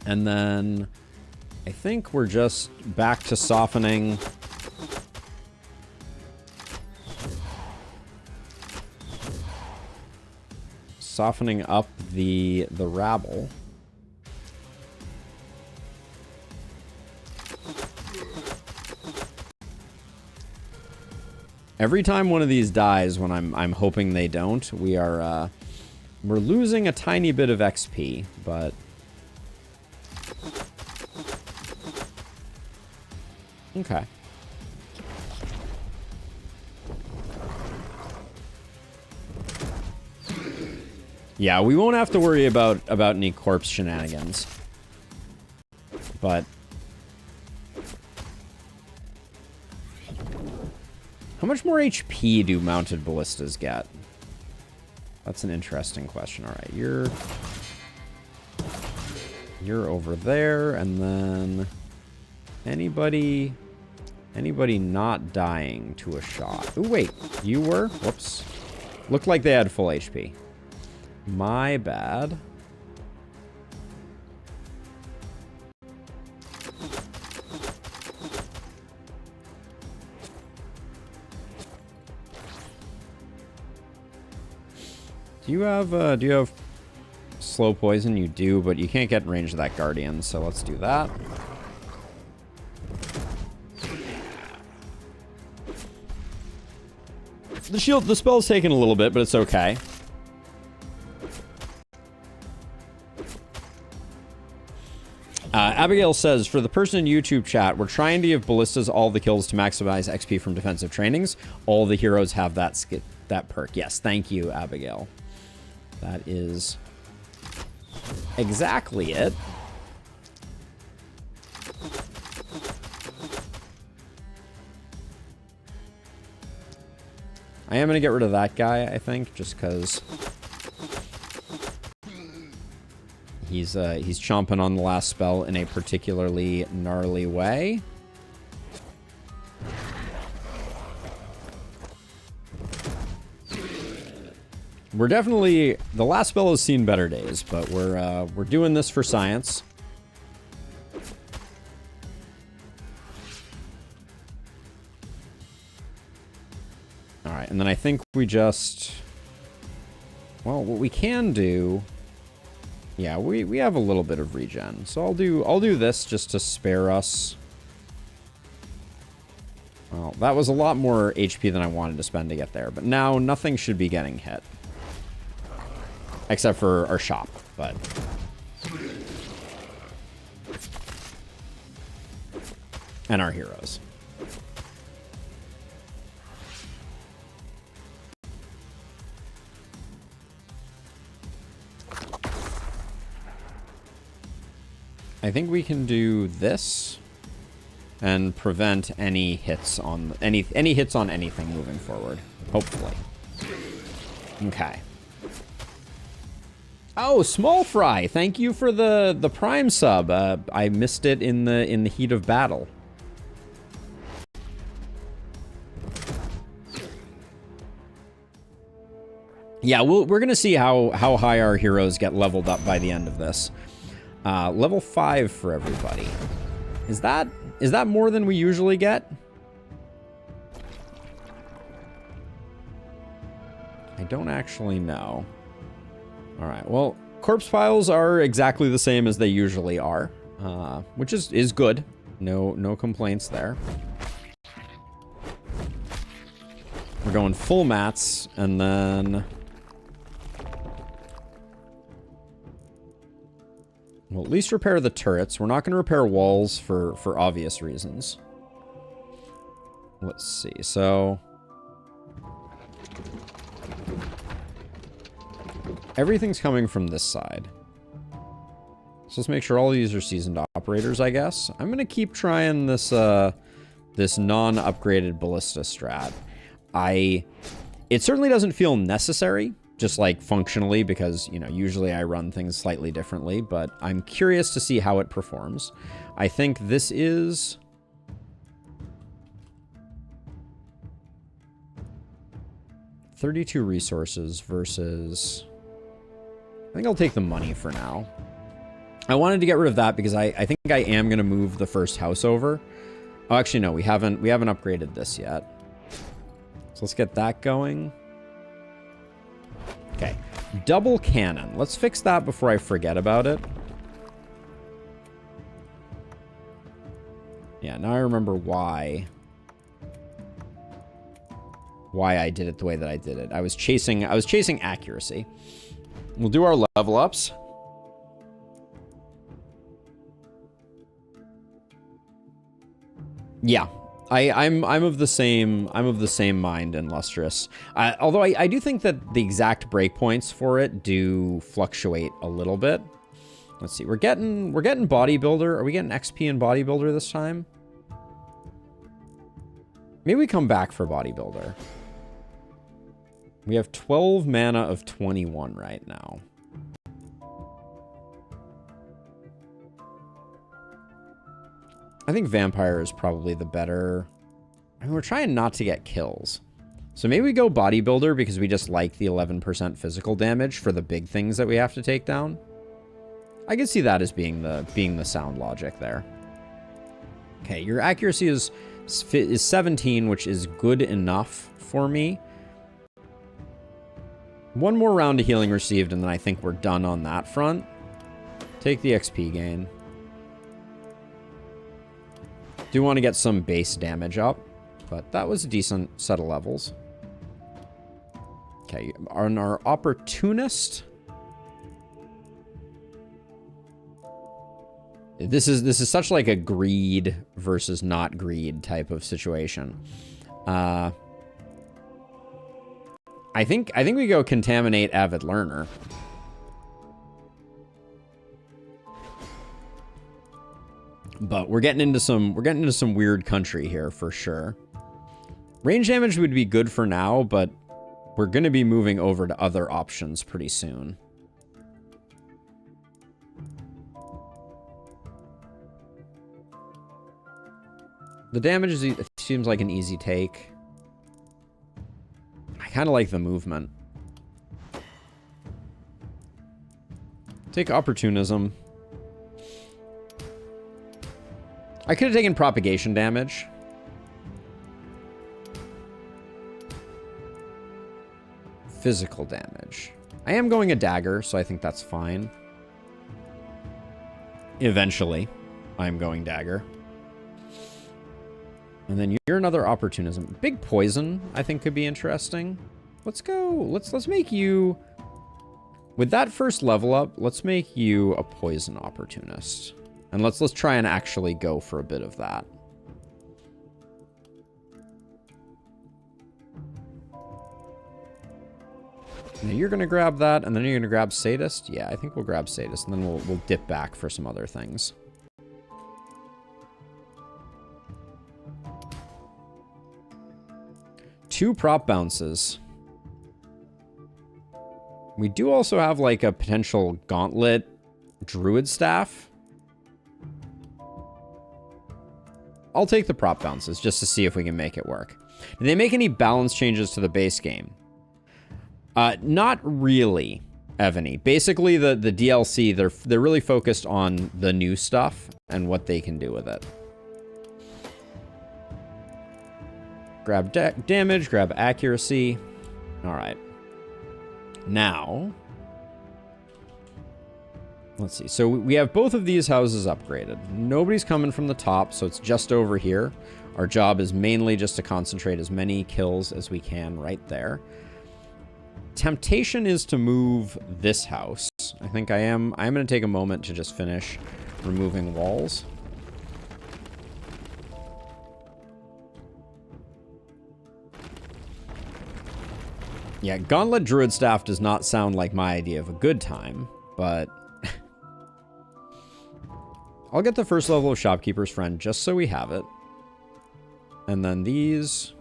And then I think we're just back to softening. Softening up the rabble. Every time one of these dies, when I'm hoping they don't, we're losing a tiny bit of XP, but okay. Yeah, we won't have to worry about any corpse shenanigans. But how much more HP do mounted ballistas get? That's an interesting question. All right, you're over there, and then anybody not dying to a shot. Oh wait, you were? Whoops. Looked like they had full HP. My bad. Do you have slow poison? You do, but you can't get in range of that guardian, so let's do that. The spell's taking a little bit, but it's okay. Abigail says, for the person in YouTube chat, we're trying to give ballistas all the kills to maximize XP from defensive trainings. All the heroes have that perk. Yes, thank you, Abigail. That is exactly it. I am going to get rid of that guy, I think, just because he's chomping on the last spell in a particularly gnarly way. We're definitely, the last spell has seen better days, but we're doing this for science. All right, and then I think we just, well, what we can do, yeah, we have a little bit of regen, so I'll do this just to spare us. Well, that was a lot more HP than I wanted to spend to get there, but now nothing should be getting hit. Except for our shop, but... and our heroes. I think we can do this and prevent any hits on any hits on anything moving forward. Hopefully. Okay. Oh, Small Fry, thank you for the Prime sub. I missed it in the heat of battle. Yeah, we're gonna see how high our heroes get leveled up by the end of this. Level 5 for everybody. Is that more than we usually get? I don't actually know. All right, well, corpse piles are exactly the same as they usually are, which is good. No complaints there. We're going full mats, and then we'll at least repair the turrets. We're not going to repair walls for obvious reasons. Let's see. So everything's coming from this side. So let's make sure all these are seasoned operators, I guess. I'm going to keep trying this this non-upgraded ballista strat. It certainly doesn't feel necessary, just like functionally, because, you know, usually I run things slightly differently, but I'm curious to see how it performs. I think this is 32 resources versus, I think I'll take the money for now. I wanted to get rid of that because I think I am going to move the first house over. Oh, actually, no, we haven't upgraded this yet. So let's get that going. Okay, double cannon. Let's fix that before I forget about it. Yeah, now I remember why I did it the way that I did it. I was chasing accuracy. We'll do our level ups. Yeah. I'm of the same mind in Lustrous. Although I do think that the exact breakpoints for it do fluctuate a little bit. Let's see. We're getting bodybuilder. Are we getting XP in bodybuilder this time? Maybe we come back for bodybuilder. We have 12 mana of 21 right now. I think Vampire is probably the better. I mean, we're trying not to get kills. So maybe we go Bodybuilder because we just like the 11% physical damage for the big things that we have to take down. I could see that as being the sound logic there. Okay, your accuracy is 17, which is good enough for me. One more round of healing received, and then I think we're done on that front. Take the XP gain. Do want to get some base damage up, but that was a decent set of levels. Okay, on our opportunist. This is such like a greed versus not greed type of situation. I think we go contaminate avid learner. But we're getting into some weird country here for sure. Range damage would be good for now, but we're going to be moving over to other options pretty soon. The damage seems like an easy take. I kind of like the movement. Take opportunism. I could have taken propagation damage. Physical damage. I am going a dagger, so I think that's fine. Eventually, I'm going dagger. And then you're another opportunism. Big poison, I think, could be interesting. Let's go. Let's make you... With that first level up, let's make you a poison opportunist. And let's try and actually go for a bit of that. Now you're going to grab that, and then you're going to grab Sadist? Yeah, I think we'll grab Sadist, and then we'll dip back for some other things. Two prop bounces. We do also have like a potential gauntlet druid staff. I'll take the prop bounces just to see if we can make it work. Did they make any balance changes to the base game? Not really, Evany. Basically, the DLC, they're really focused on the new stuff and what they can do with it. Grab damage, grab accuracy. All right. Now, let's see. So we have both of these houses upgraded. Nobody's coming from the top, so it's just over here. Our job is mainly just to concentrate as many kills as we can right there. Temptation is to move this house. I think I'm going to take a moment to just finish removing walls. Yeah, Gauntlet Druid Staff does not sound like my idea of a good time, but I'll get the first level of Shopkeeper's Friend just so we have it. And then these.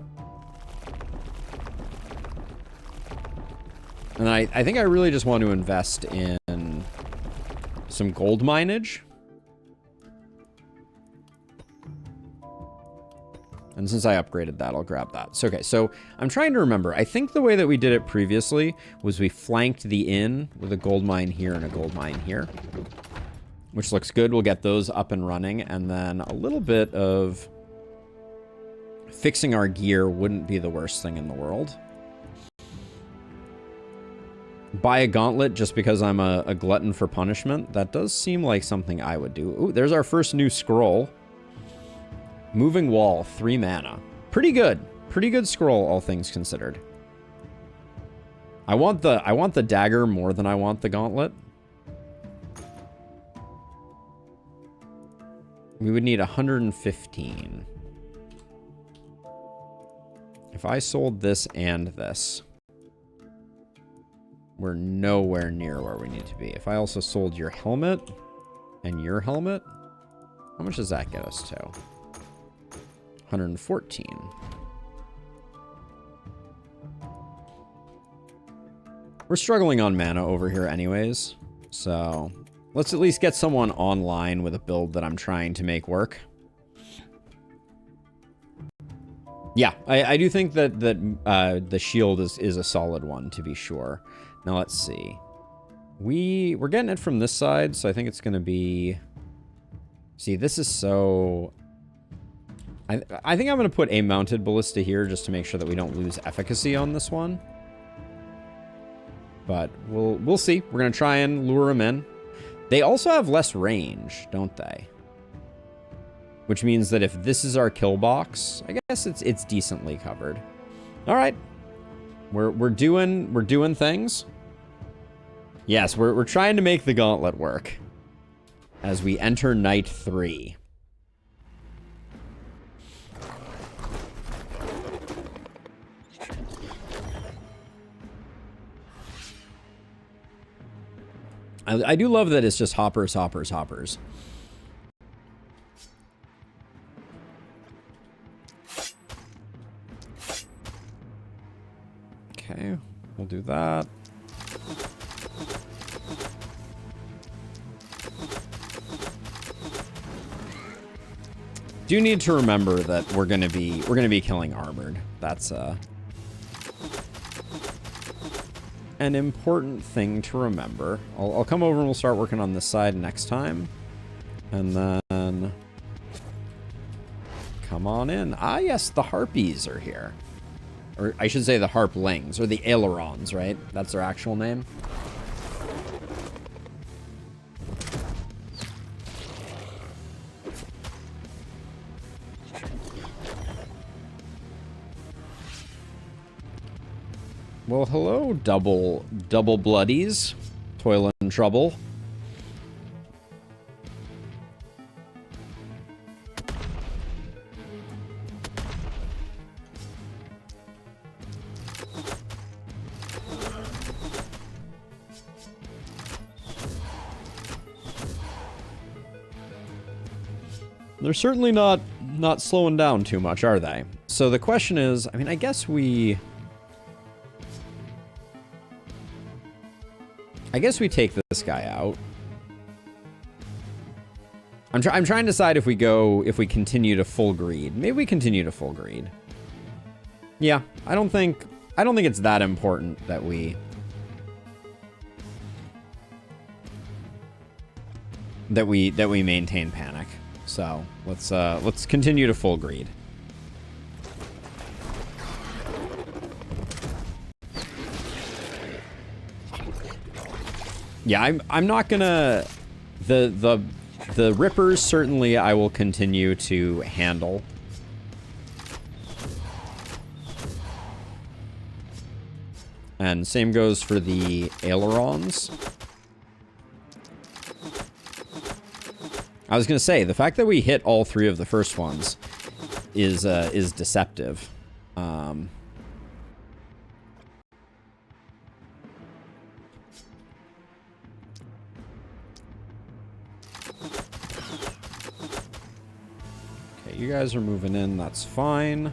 And I think I really just want to invest in some gold mineage. And since I upgraded that, I'll grab that. So, okay, so I'm trying to remember. I think the way that we did it previously was we flanked the inn with a gold mine here and a gold mine here, which looks good. We'll get those up and running. And then a little bit of fixing our gear wouldn't be the worst thing in the world. Buy a gauntlet just because I'm a glutton for punishment. That does seem like something I would do. Ooh, there's our first new scroll. Moving Wall, 3 mana. Pretty good. Pretty good scroll, all things considered. I want the dagger more than I want the gauntlet. We would need 115. If I sold this and this, we're nowhere near where we need to be. If I also sold your helmet and your helmet, how much does that get us to? 114. We're struggling on mana over here anyways, so let's at least get someone online with a build that I'm trying to make work. Yeah, I do think that the shield is a solid one, to be sure. Now let's see. We're getting it from this side, so I think it's going to be... See, this is so... I think I'm going to put a mounted ballista here just to make sure that we don't lose efficacy on this one. But we'll see. We're going to try and lure them in. They also have less range, don't they? Which means that if this is our kill box, I guess it's decently covered. All right. We're doing things. Yes, we're trying to make the gauntlet work as we enter night 3. I do love that it's just hoppers, hoppers, hoppers. Okay, we'll do that. Do need to remember that we're gonna be killing armored. That's an important thing to remember. I'll come over and we'll start working on this side next time. And then come on in. Ah, yes, the harpies are here. Or I should say the harplings, or the ailerons, right? That's their actual name. Well, hello, double bloodies. Toil and trouble. They're certainly not slowing down too much, are they? So the question is, I mean, I guess we take this guy out. I'm trying to decide if we continue to full greed. Maybe we continue to full greed. Yeah, I don't think it's that important that we maintain panic. So let's continue to full greed. Yeah, I'm not gonna the rippers certainly I will continue to handle. And same goes for the ailerons. I was gonna say the fact that we hit all 3 of the first ones is deceptive. You guys are moving in, that's fine.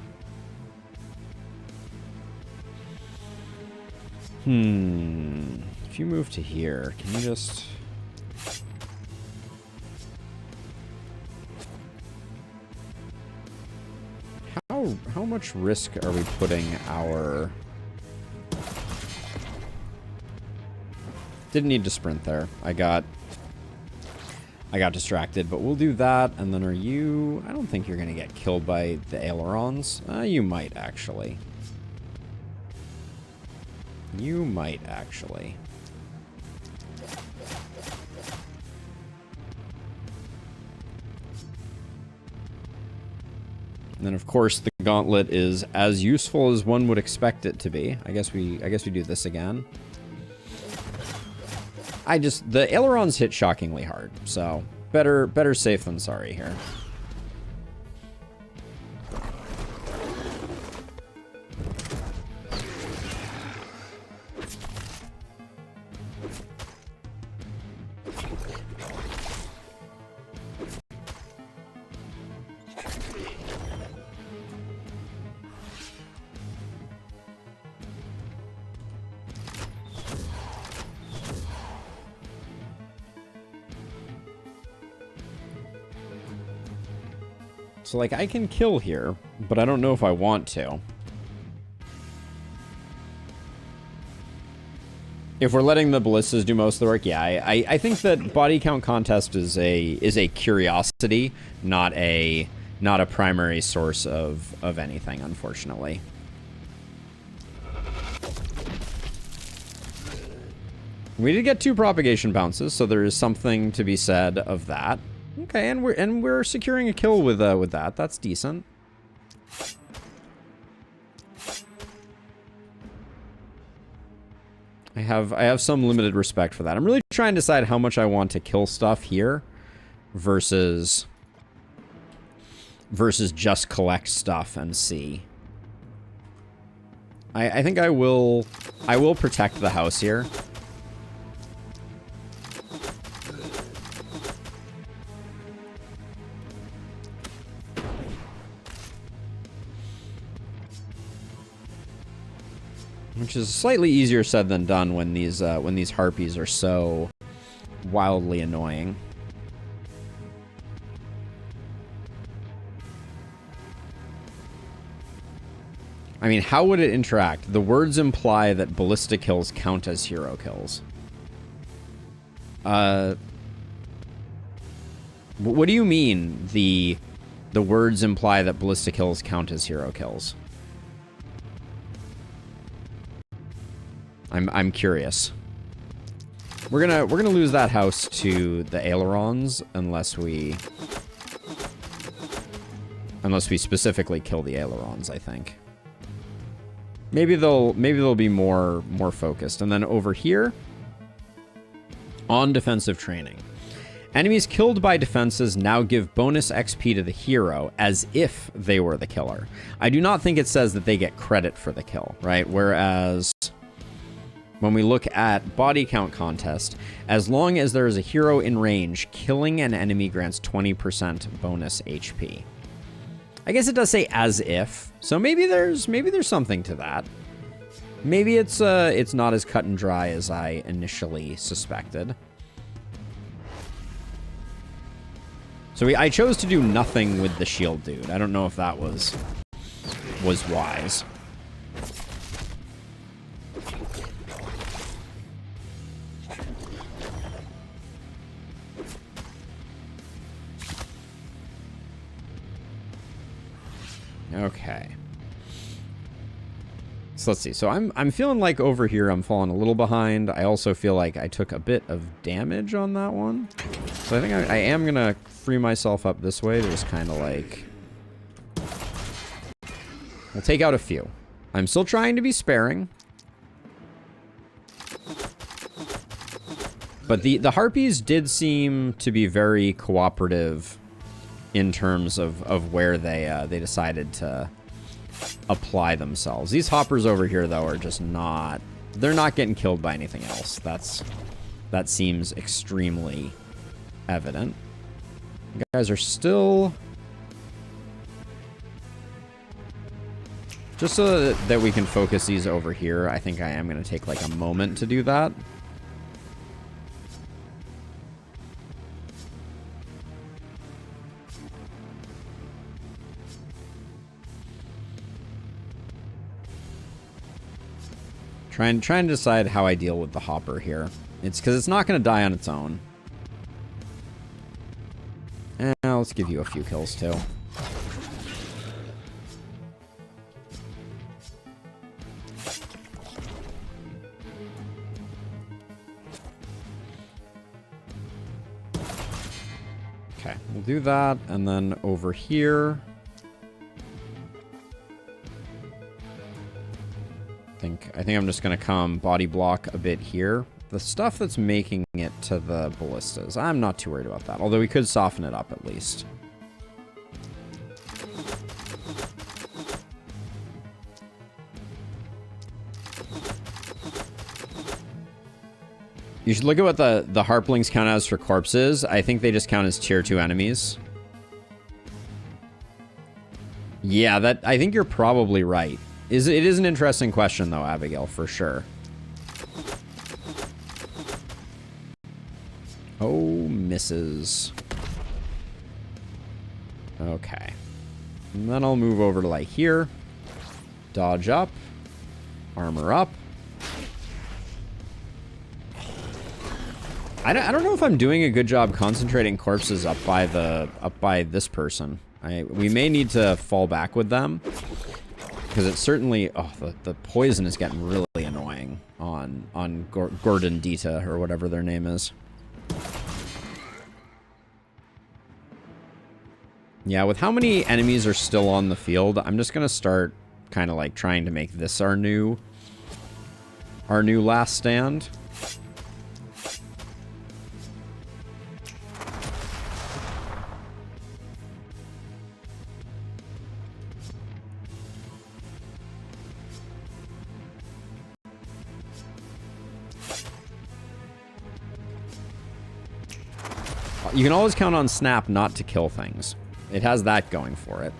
If you move to here, can you just... How much risk are we putting our... Didn't need to sprint there. I got distracted, but we'll do that. And then are you... I don't think you're going to get killed by the ailerons. You might, actually. You might, actually. And then, of course, the gauntlet is as useful as one would expect it to be. I guess we do this again. The ailerons hit shockingly hard, so better safe than sorry here. So, like, I can kill here, but I don't know if I want to. If we're letting the ballistas do most of the work, yeah, I think that body count contest is a curiosity, not a primary source of anything, unfortunately. We did get 2 propagation bounces, so there is something to be said of that. Okay, and we're securing a kill with that. That's decent. I have some limited respect for that. I'm really trying to decide how much I want to kill stuff here versus just collect stuff and see. I think I will protect the house here. Which is slightly easier said than done when these harpies are so wildly annoying. I mean, how would it interact? The words imply that ballista kills count as hero kills. What do you mean the words imply that ballista kills count as hero kills? I'm curious. We're gonna lose that house to the ailerons unless we specifically kill the ailerons, I think. Maybe they'll be more focused. And then over here on defensive training. Enemies killed by defenses now give bonus XP to the hero as if they were the killer. I do not think it says that they get credit for the kill, right? Whereas when we look at body count contest, as long as there is a hero in range, killing an enemy grants 20% bonus HP. I guess it does say as if, so maybe there's something to that. Maybe it's not as cut and dry as I initially suspected. So I chose to do nothing with the shield dude. I don't know if that was wise. Okay. So let's see. So I'm feeling like over here I'm falling a little behind. I also feel like I took a bit of damage on that one. So I think I am going to free myself up this way to just kind of like... We'll take out a few. I'm still trying to be sparing. But the harpies did seem to be very cooperative in terms of where they decided to apply themselves. These hoppers over here, though, are just not... They're not getting killed by anything else. That seems extremely evident. You guys are still... Just so that we can focus these over here, I think I am going to take like a moment to do that. Trying to decide how I deal with the hopper here. It's because it's not going to die on its own. And let's give you a few kills too. Okay, we'll do that, and then over here... I think I'm just going to come body block a bit here. The stuff that's making it to the ballistas, I'm not too worried about that. Although we could soften it up at least. You should look at what the harplings count as for corpses. I think they just count as tier 2 enemies. Yeah, I think you're probably right. It is an interesting question, though, Abigail, for sure. Oh, misses. Okay. And then I'll move over to, like, here. Dodge up. Armor up. I don't know if I'm doing a good job concentrating corpses up by this person. We may need to fall back with them. Because it's certainly... Oh, the poison is getting really annoying on Gordon Dita, or whatever their name is. Yeah, with how many enemies are still on the field, I'm just going to start kind of like trying to make this our new our new last stand. You can always count on Snap not to kill things. It has that going for it.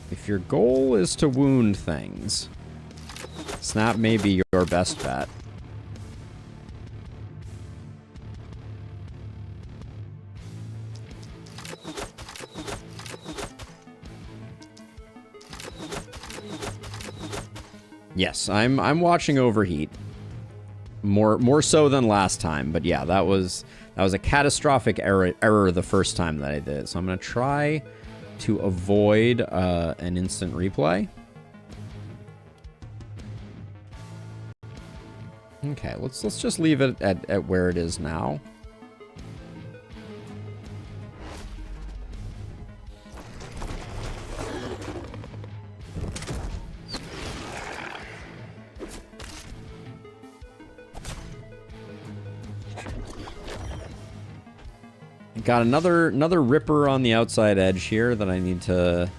If your goal is to wound things, Snap may be your best bet. Yes, I'm watching Overheat. More so than last time, but yeah, that was a catastrophic error the first time that I did it. So I'm gonna try to avoid an instant replay. Okay, let's just leave it at where it is now. Got another ripper on the outside edge here that I need to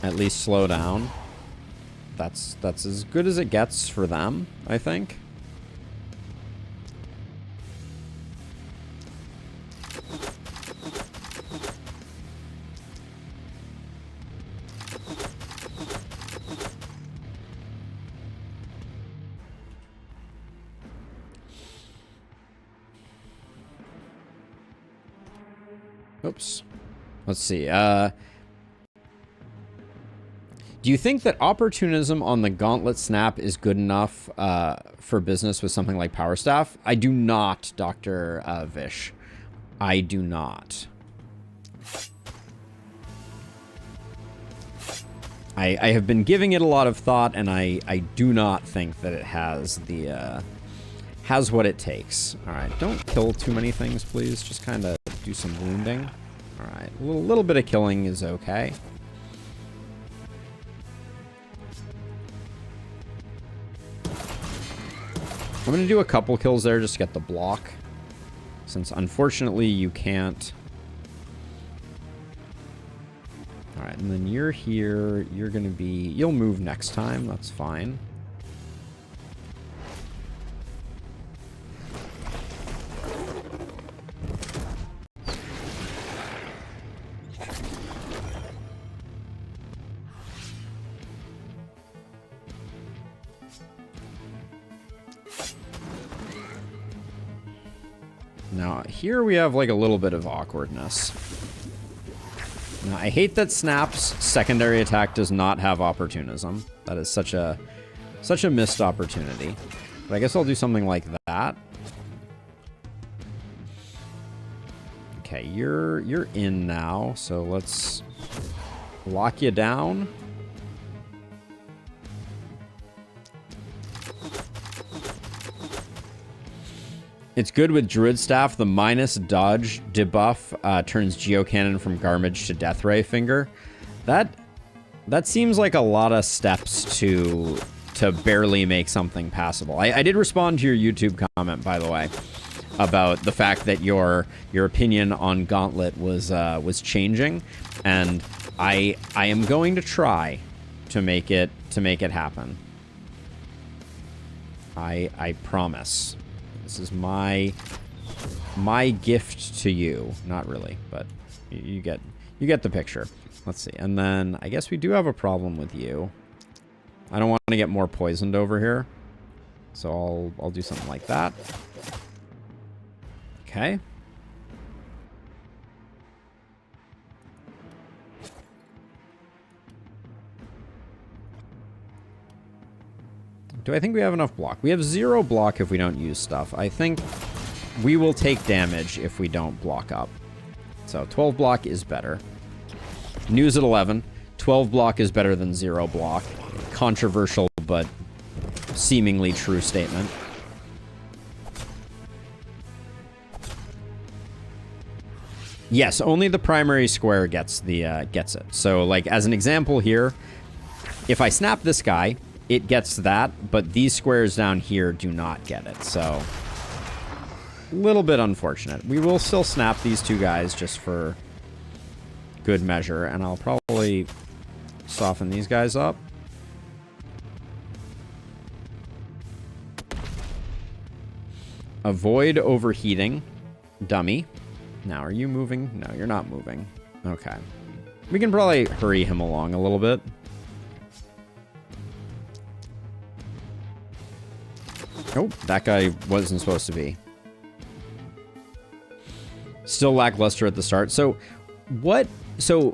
at least slow down. That's as good as it gets for them, I think. Oops. Let's see. Do you think that opportunism on the Gauntlet Snap is good enough for business with something like Power Staff? I do not, Dr. Vish. I do not. I have been giving it a lot of thought, and I do not think that it has the has what it takes. All right, don't kill too many things, please. Just kind of do some wounding. All right, a little bit of killing is okay. I'm going to do a couple kills there just to get the block, since unfortunately you can't. All right, and then you're here. You're going to be... You'll move next time. That's fine. Now, here we have like a little bit of awkwardness. Now, I hate that Snap's secondary attack does not have opportunism. That is such a missed opportunity. But I guess I'll do something like that. Okay, you're in now, so let's lock you down. It's good with Druid Staff. The minus dodge debuff turns Geocannon from Garbage to Deathray Finger. That seems like a lot of steps to barely make something passable. I did respond to your YouTube comment, by the way, about the fact that your opinion on Gauntlet was changing, and I am going to try to make it happen. I promise. This is my gift to you. Not really, but you get the picture. Let's see. And then I guess we do have a problem with you. I don't want to get more poisoned over here, so I'll do something like that. Okay. Do I think we have enough block? We have 0 block if we don't use stuff. I think we will take damage if we don't block up. So 12 block is better. News at 11. 12 block is better than 0 block. Controversial, but seemingly true statement. Yes, only the primary square gets it. So, like, as an example here, if I snap this guy, it gets that, but these squares down here do not get it. So, a little bit unfortunate. We will still snap these two guys just for good measure, and I'll probably soften these guys up. Avoid overheating. Dummy. Now, are you moving? No, you're not moving. Okay. We can probably hurry him along a little bit. Oh, that guy wasn't supposed to be. Still lackluster at the start. So,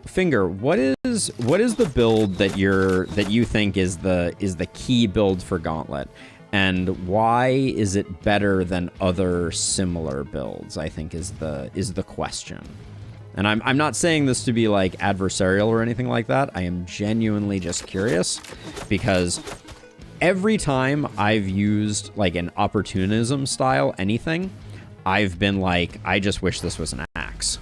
Finger, what is the build that you think is the key build for Gauntlet? And why is it better than other similar builds, I think is the question. And I'm not saying this to be like adversarial or anything like that. I am genuinely just curious, because every time I've used like an opportunism style anything, I've been like, I just wish this was an axe.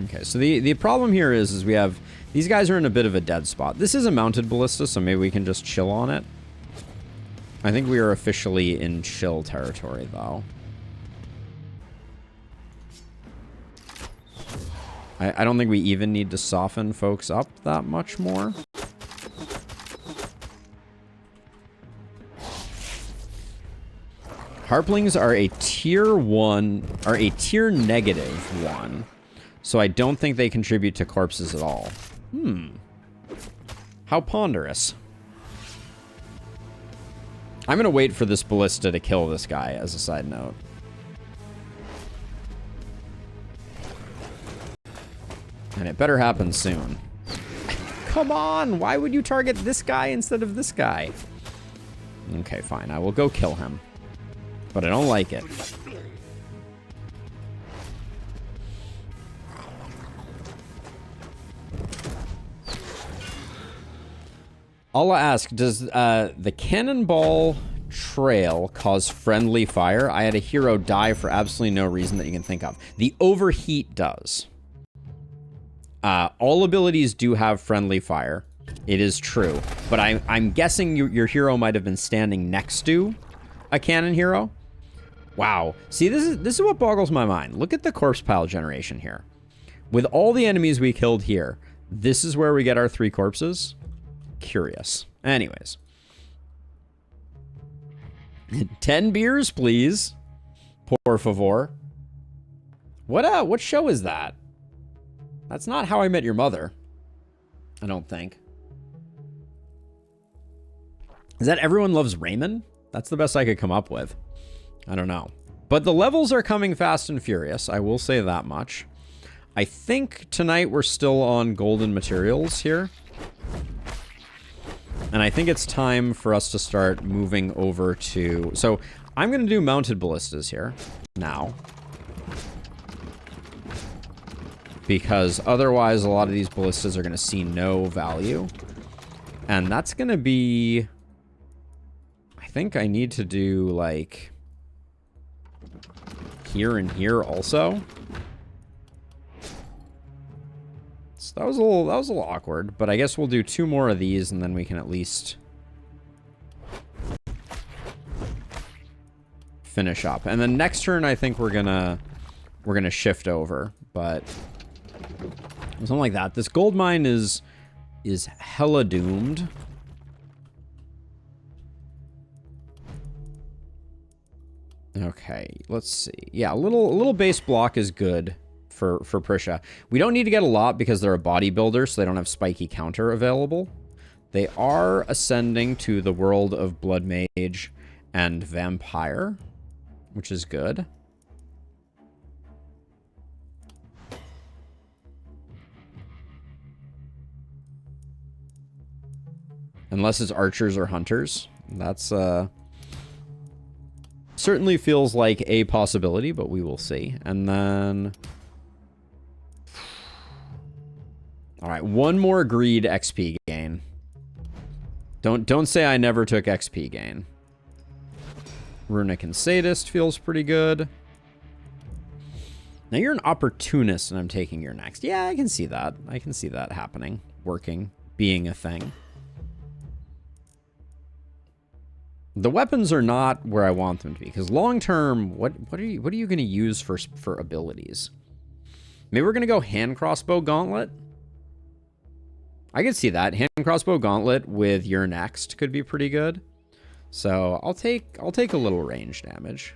Okay, so the problem here is we have... These guys are in a bit of a dead spot. This is a mounted ballista, so maybe we can just chill on it. I think we are officially in chill territory, though. I don't think we even need to soften folks up that much more. Harplings are a tier 1... are a tier -1. So I don't think they contribute to corpses at all. How ponderous. I'm going to wait for this ballista to kill this guy, as a side note. And it better happen soon. Come on! Why would you target this guy instead of this guy? Okay, fine. I will go kill him. But I don't like it. Allah asks, does the cannonball trail cause friendly fire? I had a hero die for absolutely no reason that you can think of. The overheat does. All abilities do have friendly fire. It is true. But I'm guessing your hero might have been standing next to a cannon hero. Wow. See, this is what boggles my mind. Look at the corpse pile generation here. With all the enemies we killed here, this is where we get our 3 corpses. Curious. Anyways. 10 beers, please. Por favor. What show is that? That's not How I Met Your Mother. I don't think. Is that Everyone Loves Raymond? That's the best I could come up with. I don't know. But the levels are coming fast and furious. I will say that much. I think tonight we're still on golden materials here. And I think it's time for us to start moving over to... So, I'm going to do mounted ballistas here. Now. Because otherwise, a lot of these ballistas are going to see no value. And that's going to be... I think I need to do, like... here and here also. So that was a little awkward, but I guess we'll do 2 more of these and then we can at least finish up. And then next turn I think we're gonna shift over, but something like that. This gold mine is hella doomed. Okay, let's see. Yeah, a little base block is good for Prisha. We don't need to get a lot because they're a bodybuilder, so they don't have spiky counter available. They are ascending to the world of Blood Mage and Vampire, which is good. Unless it's archers or hunters. That's certainly feels like a possibility, but we will see. And then... Alright, 1 more greed XP gain. Don't say I never took XP gain. Runic and Sadist feels pretty good. Now you're an opportunist and I'm taking your next. Yeah, I can see that. I can see that happening, working, being a thing. The weapons are not where I want them to be, because long term, what are you going to use for abilities? Maybe we're going to go hand crossbow gauntlet. I could see that. Hand crossbow gauntlet with your next could be pretty good. So I'll take a little range damage.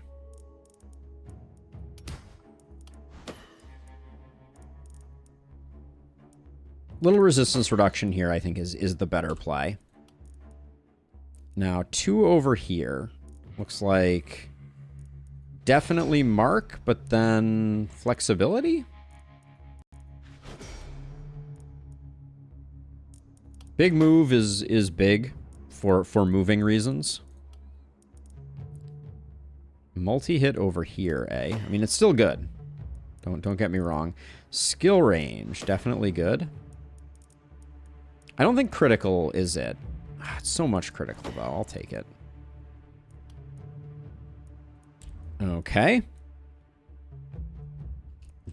Little resistance reduction here, I think, is the better play. Now, 2 over here. Looks like definitely mark, but then flexibility? Big move is big for moving reasons. Multi-hit over here, eh? I mean, it's still good. Don't get me wrong. Skill range, definitely good. I don't think critical is it. It's so much critical, though. I'll take it. Okay.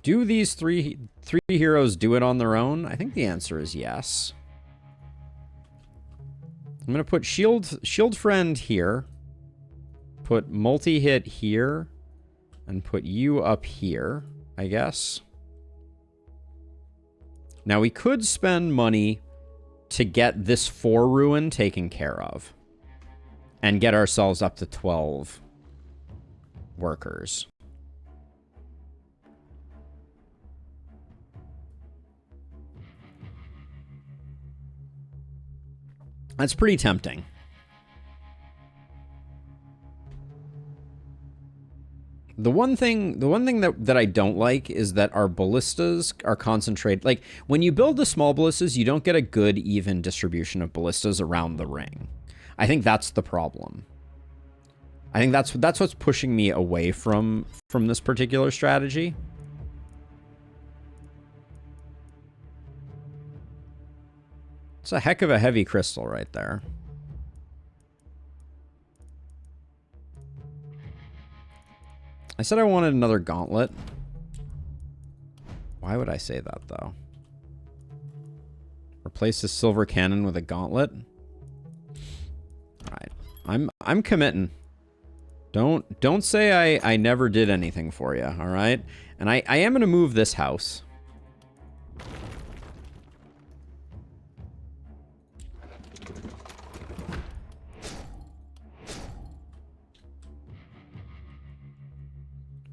Do these three heroes do it on their own? I think the answer is yes. I'm going to put shield friend here. Put multi-hit here. And put you up here, I guess. Now, we could spend money to get this 4 ruin taken care of. And get ourselves up to 12 workers. That's pretty tempting. The one thing that I don't like is that our ballistas are concentrated. Like, when you build the small ballistas, you don't get a good, even distribution of ballistas around the ring. I think that's the problem. I think that's what's pushing me away from this particular strategy. It's a heck of a heavy crystal right there. I said I wanted another gauntlet. Why would I say that, though? Replace the silver cannon with a gauntlet. All right, I'm committing. Don't say I never did anything for you. All right, and I am gonna move this house.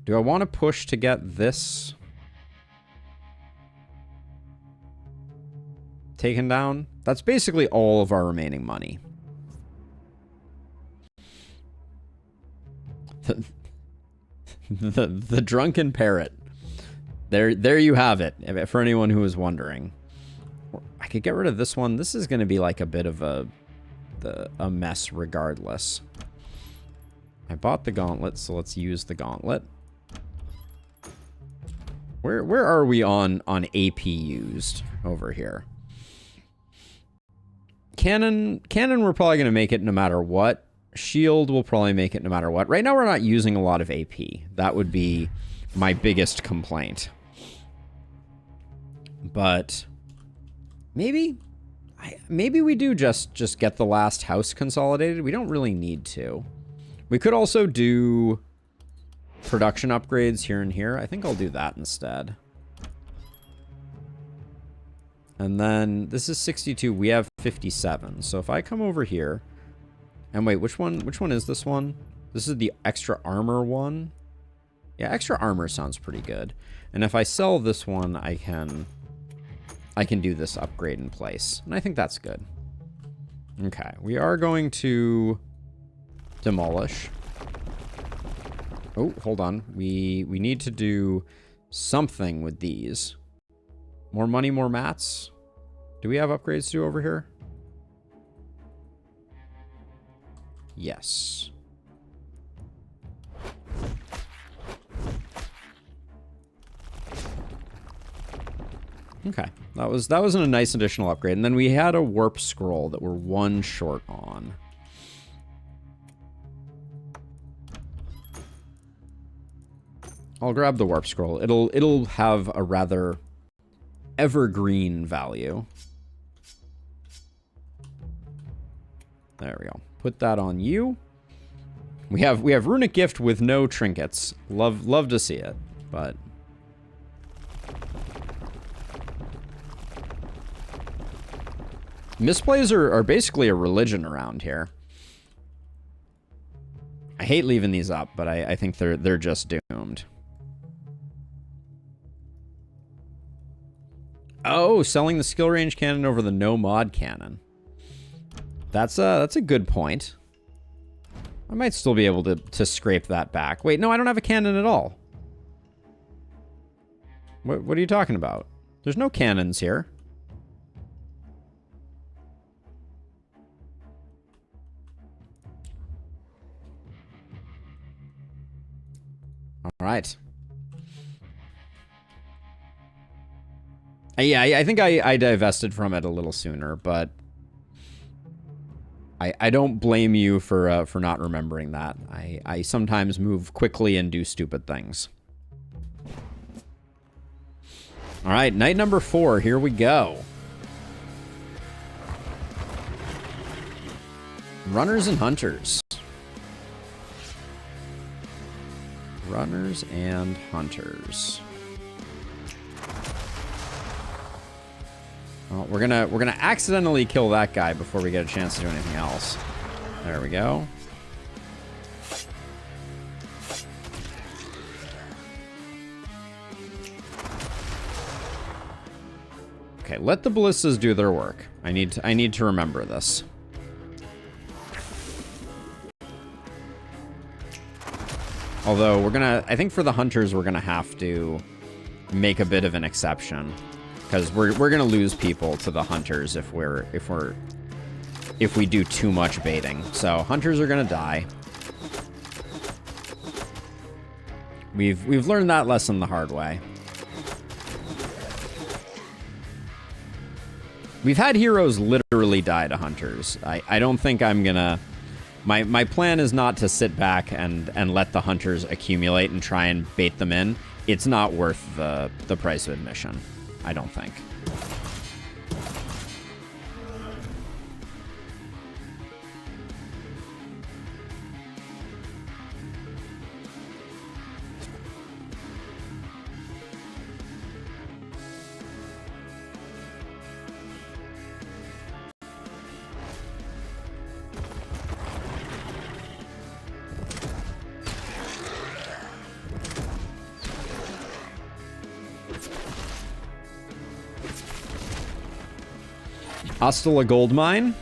Do I want to push to get this taken down? That's basically all of our remaining money. The drunken parrot. There you have it, for anyone who was wondering. I could get rid of this one. This is going to be like a bit of a mess regardless. I bought the gauntlet, so let's use the gauntlet. Where are we on AP used over here? Cannon we're probably going to make it no matter what. Shield will probably make it no matter what. Right now we're not using a lot of AP. That would be my biggest complaint. But maybe we do just get the last house consolidated. We don't really need to. We could also do production upgrades here and here. I think I'll do that instead. And then this is 62. We have 57. So if I come over here and wait, which one is this one? This is the extra armor one. Yeah, extra armor sounds pretty good. And if I sell this one, I can do this upgrade in place. And I think that's good. Okay, we are going to demolish. Oh, hold on. We need to do something with these. More money, more mats. Do we have upgrades to do over here? Yes. Okay, that was a nice additional upgrade. And then we had a warp scroll that we're 1 short on. I'll grab the warp scroll. It'll have a rather evergreen value. There we go. Put that on you. We have runic gift with no trinkets. Love to see it, but misplays are basically a religion around here. I hate leaving these up, but I think they're just doomed. Oh, selling the skill range cannon over the no mod cannon. That's a good point. I might still be able to scrape that back. Wait, no, I don't have a cannon at all. What are you talking about? There's no cannons here. All right. Yeah, I think I divested from it a little sooner, but I don't blame you for not remembering that. I sometimes move quickly and do stupid things. All right, night number 4. Here we go. Runners and hunters. Runners and hunters. Well, we're gonna accidentally kill that guy before we get a chance to do anything else. There we go. Okay, let the ballistas do their work. I need to remember this. Although I think for the hunters we're gonna have to make a bit of an exception, because we're gonna lose people to the hunters if we do too much baiting. So hunters are gonna die. We've learned that lesson the hard way. We've had heroes literally die to hunters. I don't think I'm gonna... My plan is not to sit back and let the hunters accumulate and try and bait them in. It's not worth the price of admission, I don't think. Hostile a gold mine.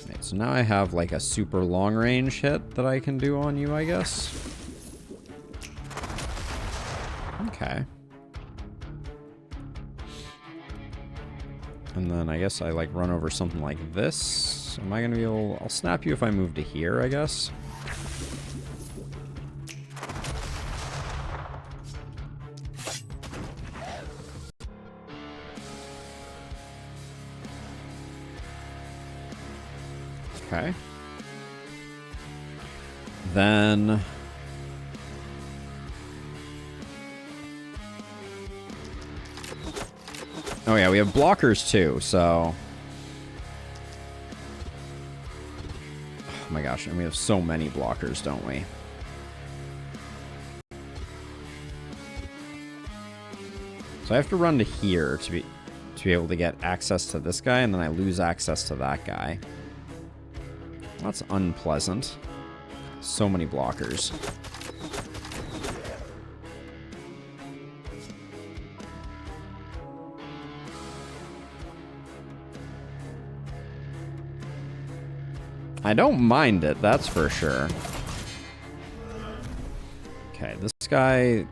Okay, so now I have like a super long range hit that I can do on you, I guess. Okay. And then I guess I like run over something like this. Am I gonna be able... I'll snap you if I move to here, I guess. Okay. Then... Oh yeah, we have blockers too, so... Oh my gosh, and we have so many blockers, don't we? So I have to run to here to be able to get access to this guy, and then I lose access to that guy. That's unpleasant. So many blockers. I don't mind it, that's for sure. Okay, this guy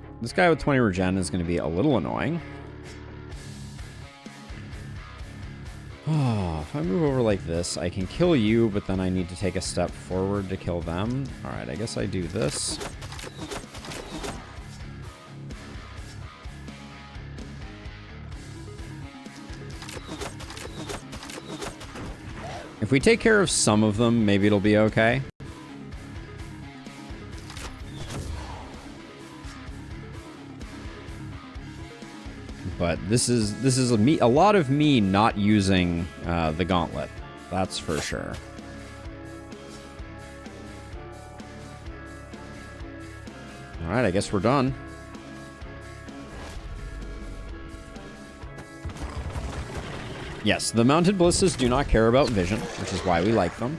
with 20 regen is going to be a little annoying. Oh, if I move over like this, I can kill you, but then I need to take a step forward to kill them. Alright, I guess I do this. If we take care of some of them, maybe it'll be okay. But this is a lot of me not using the gauntlet. That's for sure. All right, I guess we're done. Yes, the mounted ballistas do not care about vision, which is why we like them.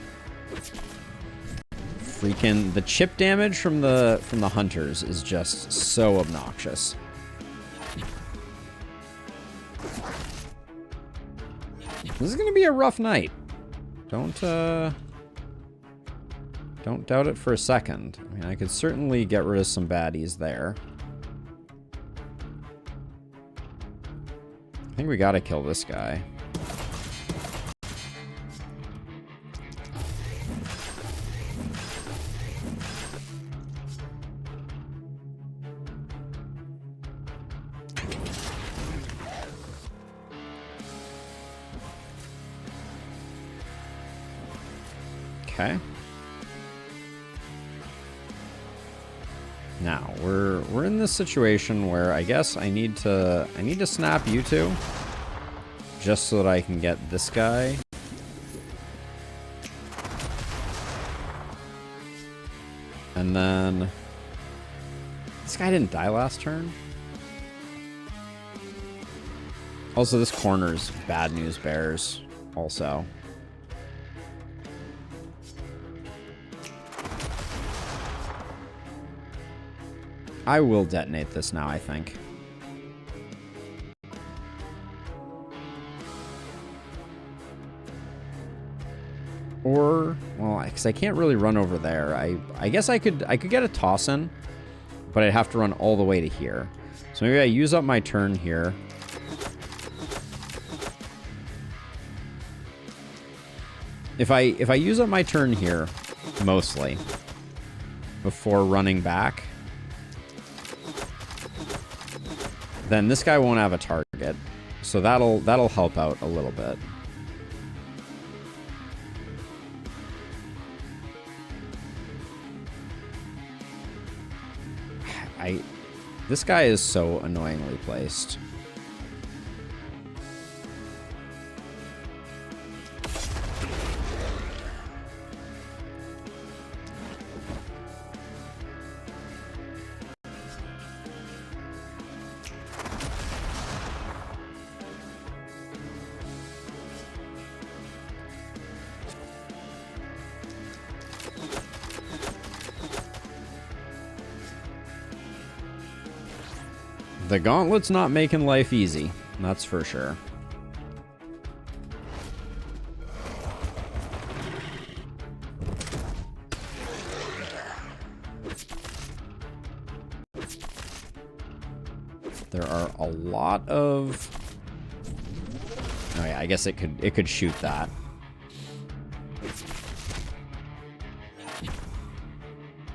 Freaking the chip damage from the hunters is just so obnoxious. This is going to be a rough night. Don't doubt it for a second. I mean, I could certainly get rid of some baddies there. I think we got to kill this guy. Okay. Now we're in this situation where I guess I need to snap you two just so that I can get this guy. And then this guy didn't die last turn. Also, this corner's bad news bears also. I will detonate this now, I think. Or, well, because I can't really run over there. I guess I could get a toss in, but I'd have to run all the way to here. So maybe I use up my turn here. If I use up my turn here, mostly, before running back, then this guy won't have a target. So that'll help out a little bit. This guy is so annoyingly placed. The gauntlet's not making life easy, that's for sure. There are a lot of... Oh yeah, I guess it could shoot that.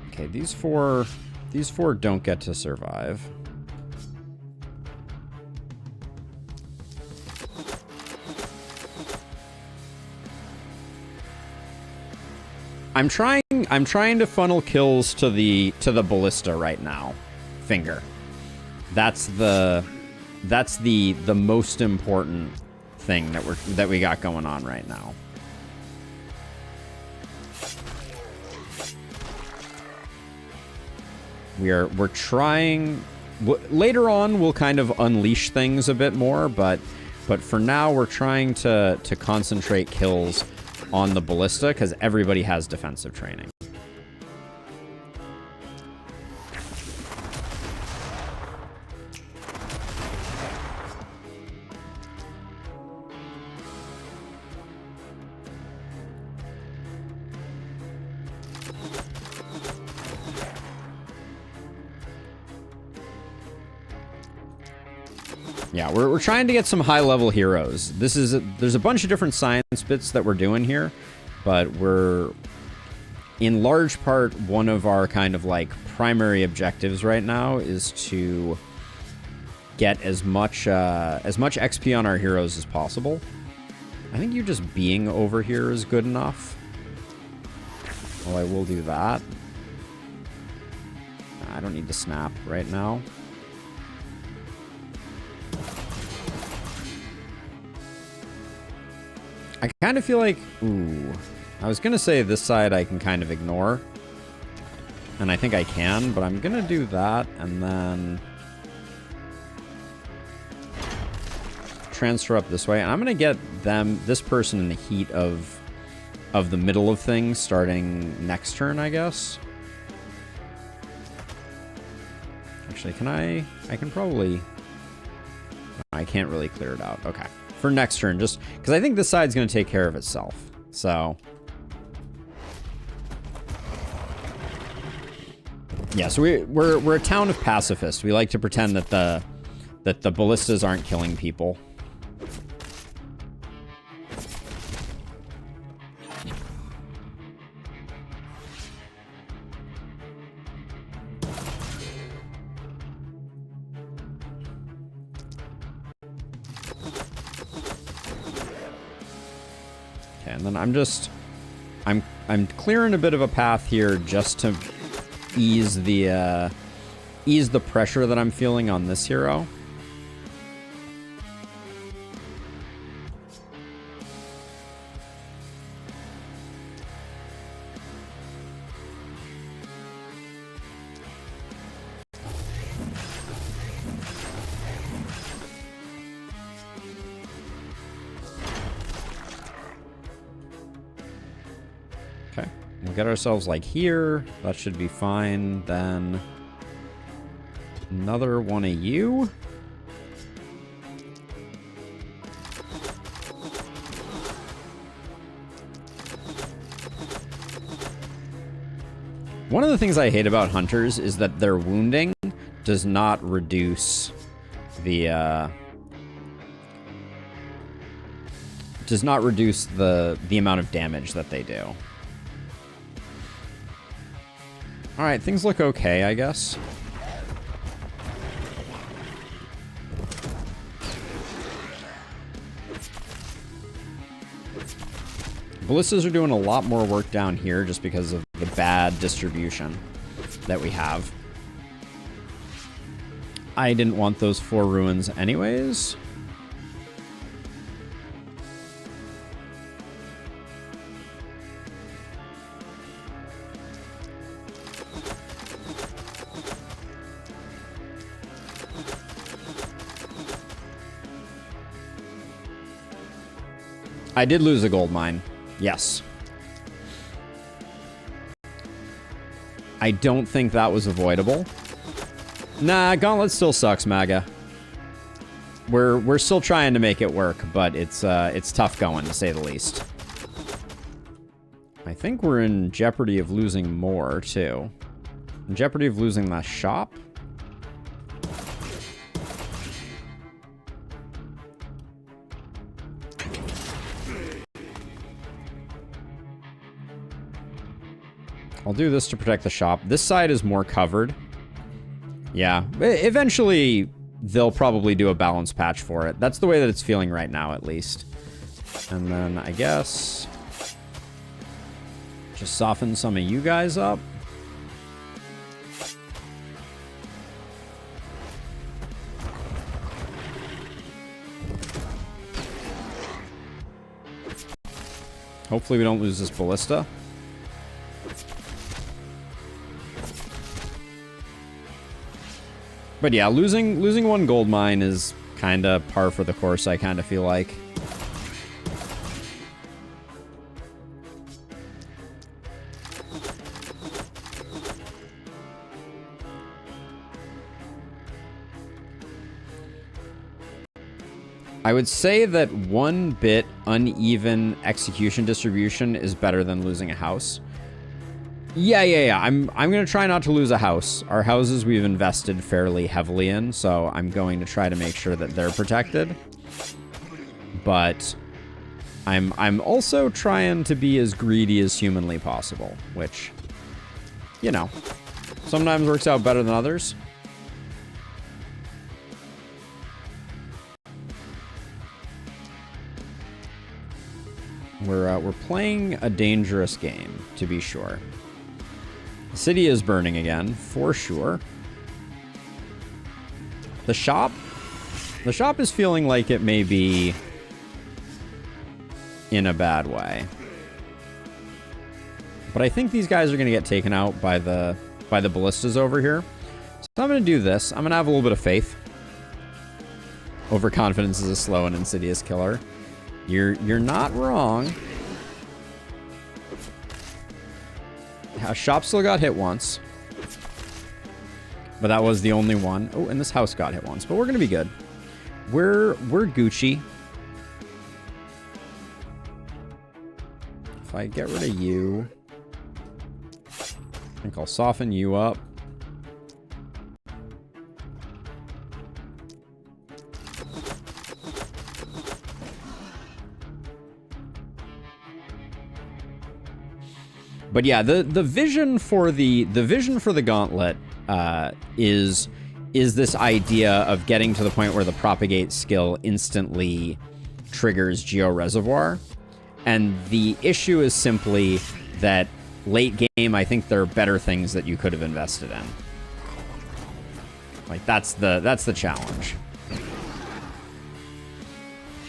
Okay, these four don't get to survive. I'm trying to funnel kills to the ballista right now. Finger. That's the most important thing that we got going on right now. We're trying. Later on, we'll kind of unleash things a bit more, but for now, we're trying to concentrate kills on the ballista because everybody has defensive training. Yeah, we're trying to get some high-level heroes. There's a bunch of different science bits that we're doing here, but we're, in large part, one of our kind of like primary objectives right now is to get as much XP on our heroes as possible. I think you just being over here is good enough. Well, I will do that. I don't need to snap right now. I kind of feel like... Ooh. I was going to say this side I can kind of ignore. And I think I can, but I'm going to do that and then... transfer up this way. And I'm going to get this person in the heat of the middle of things starting next turn, I guess. Actually, I can probably... I can't really clear it out. Okay. For next turn, just because I think this side's going to take care of itself. So, yeah. So we're a town of pacifists. We like to pretend that the ballistas aren't killing people. And then I'm clearing a bit of a path here just to ease the pressure that I'm feeling on this hero. We'll get ourselves like here. That should be fine. Then another one of you. One of the things I hate about hunters is that their wounding does not reduce the amount of damage that they do. Alright, things look okay, I guess. Ballistas are doing a lot more work down here just because of the bad distribution that we have. I didn't want those 4 ruins anyways. I did lose a gold mine. Yes. I don't think that was avoidable. Nah, Gauntlet still sucks, MAGA. We're still trying to make it work, but it's tough going, to say the least. I think we're in jeopardy of losing more, too. In jeopardy of losing that shop. I'll do this to protect the shop. This side is more covered. Yeah, eventually they'll probably do a balance patch for it. That's the way that it's feeling right now, at least. And then I guess just soften some of you guys up. Hopefully we don't lose this ballista. But yeah, losing 1 gold mine is kind of par for the course, I kind of feel like. I would say that 1 bit uneven execution distribution is better than losing a house. Yeah. I'm gonna try not to lose a house. Our houses we've invested fairly heavily in, so I'm going to try to make sure that they're protected. But I'm also trying to be as greedy as humanly possible, which, you know, sometimes works out better than others. We're playing a dangerous game, to be sure. The city is burning again, for sure. The shop is feeling like it may be in a bad way. But I think these guys are going to get taken out by the ballistas over here. So I'm going to do this. I'm going to have a little bit of faith. Overconfidence is a slow and insidious killer. You're not wrong. Shop still got hit once. But that was the only one. Oh, and this house got hit once. But we're going to be good. We're Gucci. If I get rid of you, I think I'll soften you up. But yeah, the vision for the gauntlet is this idea of getting to the point where the propagate skill instantly triggers Georeservoir. And the issue is simply that late game, I think there are better things that you could have invested in. Like that's the challenge.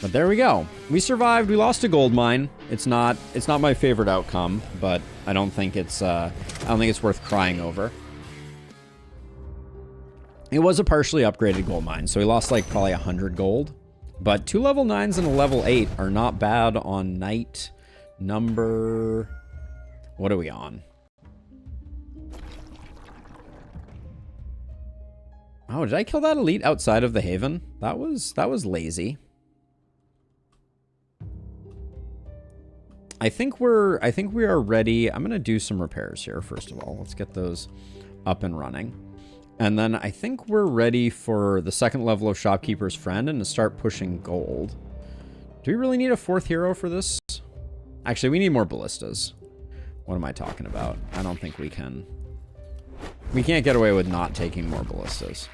But there we go. We survived. We lost a gold mine. It's not my favorite outcome, but I don't think it's worth crying over. It was a partially upgraded gold mine, so we lost like probably 100 gold. But 2 level 9s and a level 8 are not bad on night number... What are we on? Oh, did I kill that elite outside of the Haven? That was lazy. I think we are ready. I'm gonna do some repairs here first of all. Let's get those up and running. And then I think we're ready for the second level of Shopkeeper's Friend and to start pushing gold. Do we really need a 4th hero for this? Actually, we need more ballistas. What am I talking about? I don't think we can. We can't get away with not taking more ballistas.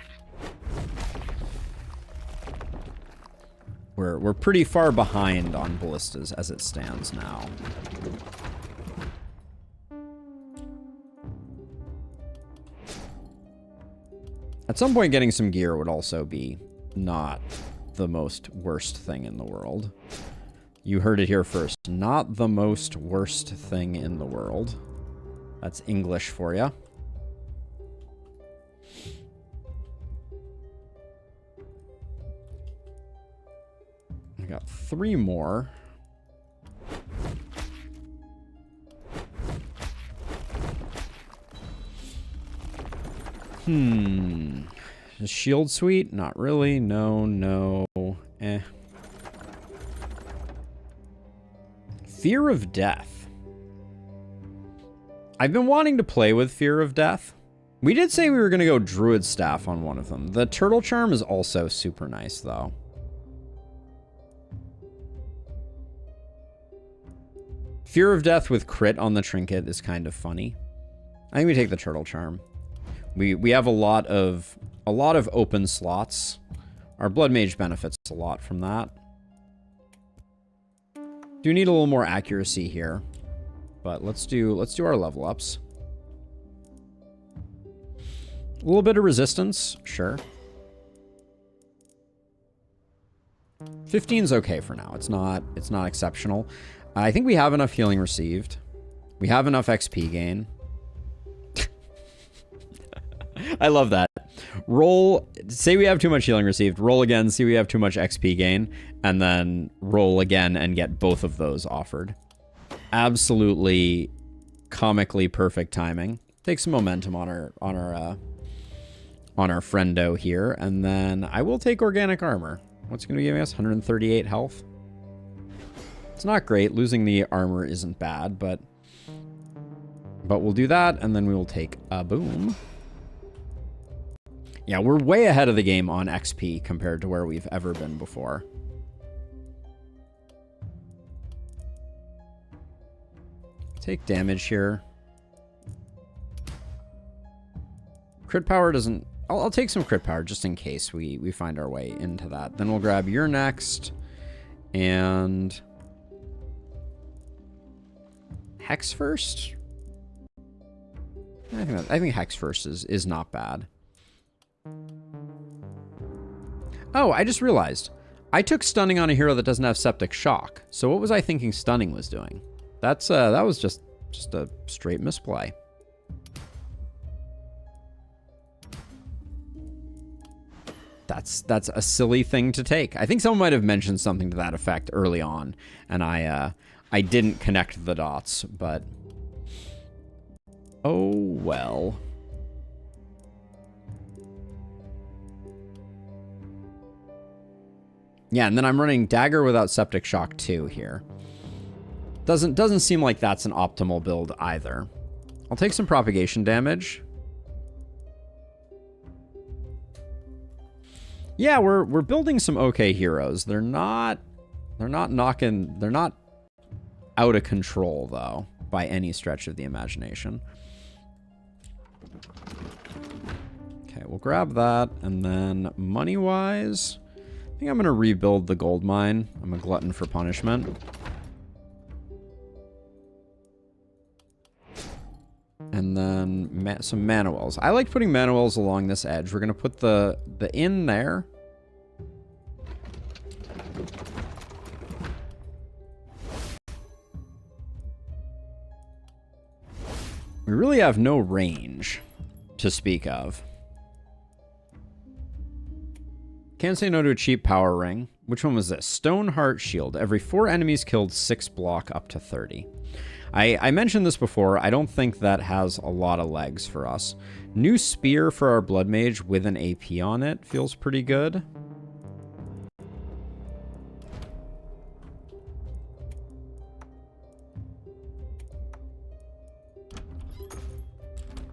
We're pretty far behind on ballistas as it stands now. At some point, getting some gear would also be not the most worst thing in the world. You heard it here first. Not the most worst thing in the world. That's English for you. I got 3 more. Is shield suite? Not really. No. Fear of Death. I've been wanting to play with Fear of Death. We did say we were going to go Druid Staff on one of them. The Turtle Charm is also super nice, though. Fear of Death with crit on the trinket is kind of funny. I think we take the Turtle Charm. We have a lot of open slots. Our Blood Mage benefits a lot from that. Do need a little more accuracy here, but let's do our level ups. A little bit of resistance, sure. 15's okay for now. It's not exceptional. I think we have enough healing received. We have enough XP gain. I love that. Roll, say we have too much healing received, roll again, see we have too much XP gain, and then roll again and get both of those offered. Absolutely comically perfect timing. Take some momentum on our friendo here, and then I will take organic armor. What's going to be giving us? 138 health. It's not great. Losing the armor isn't bad, but But we'll do that, and then we will take a boom. Yeah, we're way ahead of the game on XP compared to where we've ever been before. Take damage here. Crit power doesn't... I'll take some crit power just in case we find our way into that. Then we'll grab your next. And... Hex first? I think Hex first is not bad. Oh, I just realized. I took stunning on a hero that doesn't have septic shock. So what was I thinking stunning was doing? That was just a straight misplay. That's a silly thing to take. I think someone might have mentioned something to that effect early on, and I didn't connect the dots, but oh well. Yeah, and then I'm running Dagger without Septic Shock 2 here. Doesn't seem like that's an optimal build either. I'll take some propagation damage. Yeah, we're building some okay heroes. They're not out of control though by any stretch of the imagination. Okay, we'll grab that, and then money-wise, I think I'm gonna rebuild the gold mine. I'm a glutton for punishment. And then some mana wells. I like putting mana wells along this edge. We're going to put the inn there. We really have no range to speak of. Can't say no to a cheap power ring. Which one was this? Stone Heart Shield. Every 4 enemies killed, 6 block up to 30. I mentioned this before. I don't think that has a lot of legs for us. New spear for our Blood Mage with an AP on it feels pretty good.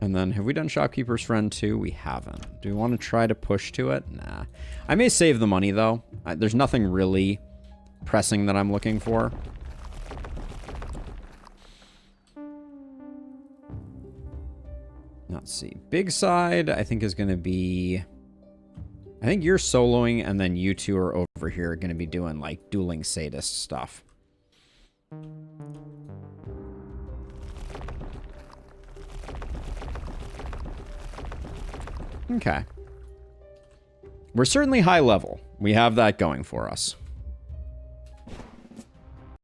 And then, have we done Shopkeeper's Friend too? We haven't. Do we want to try to push to it? Nah. I may save the money, though. There's nothing really pressing that I'm looking for. Let's see. Big side, I think, is going to be... I think you're soloing, and then you two are over here going to be doing, like, dueling sadist stuff. Okay. We're certainly high level. We have that going for us.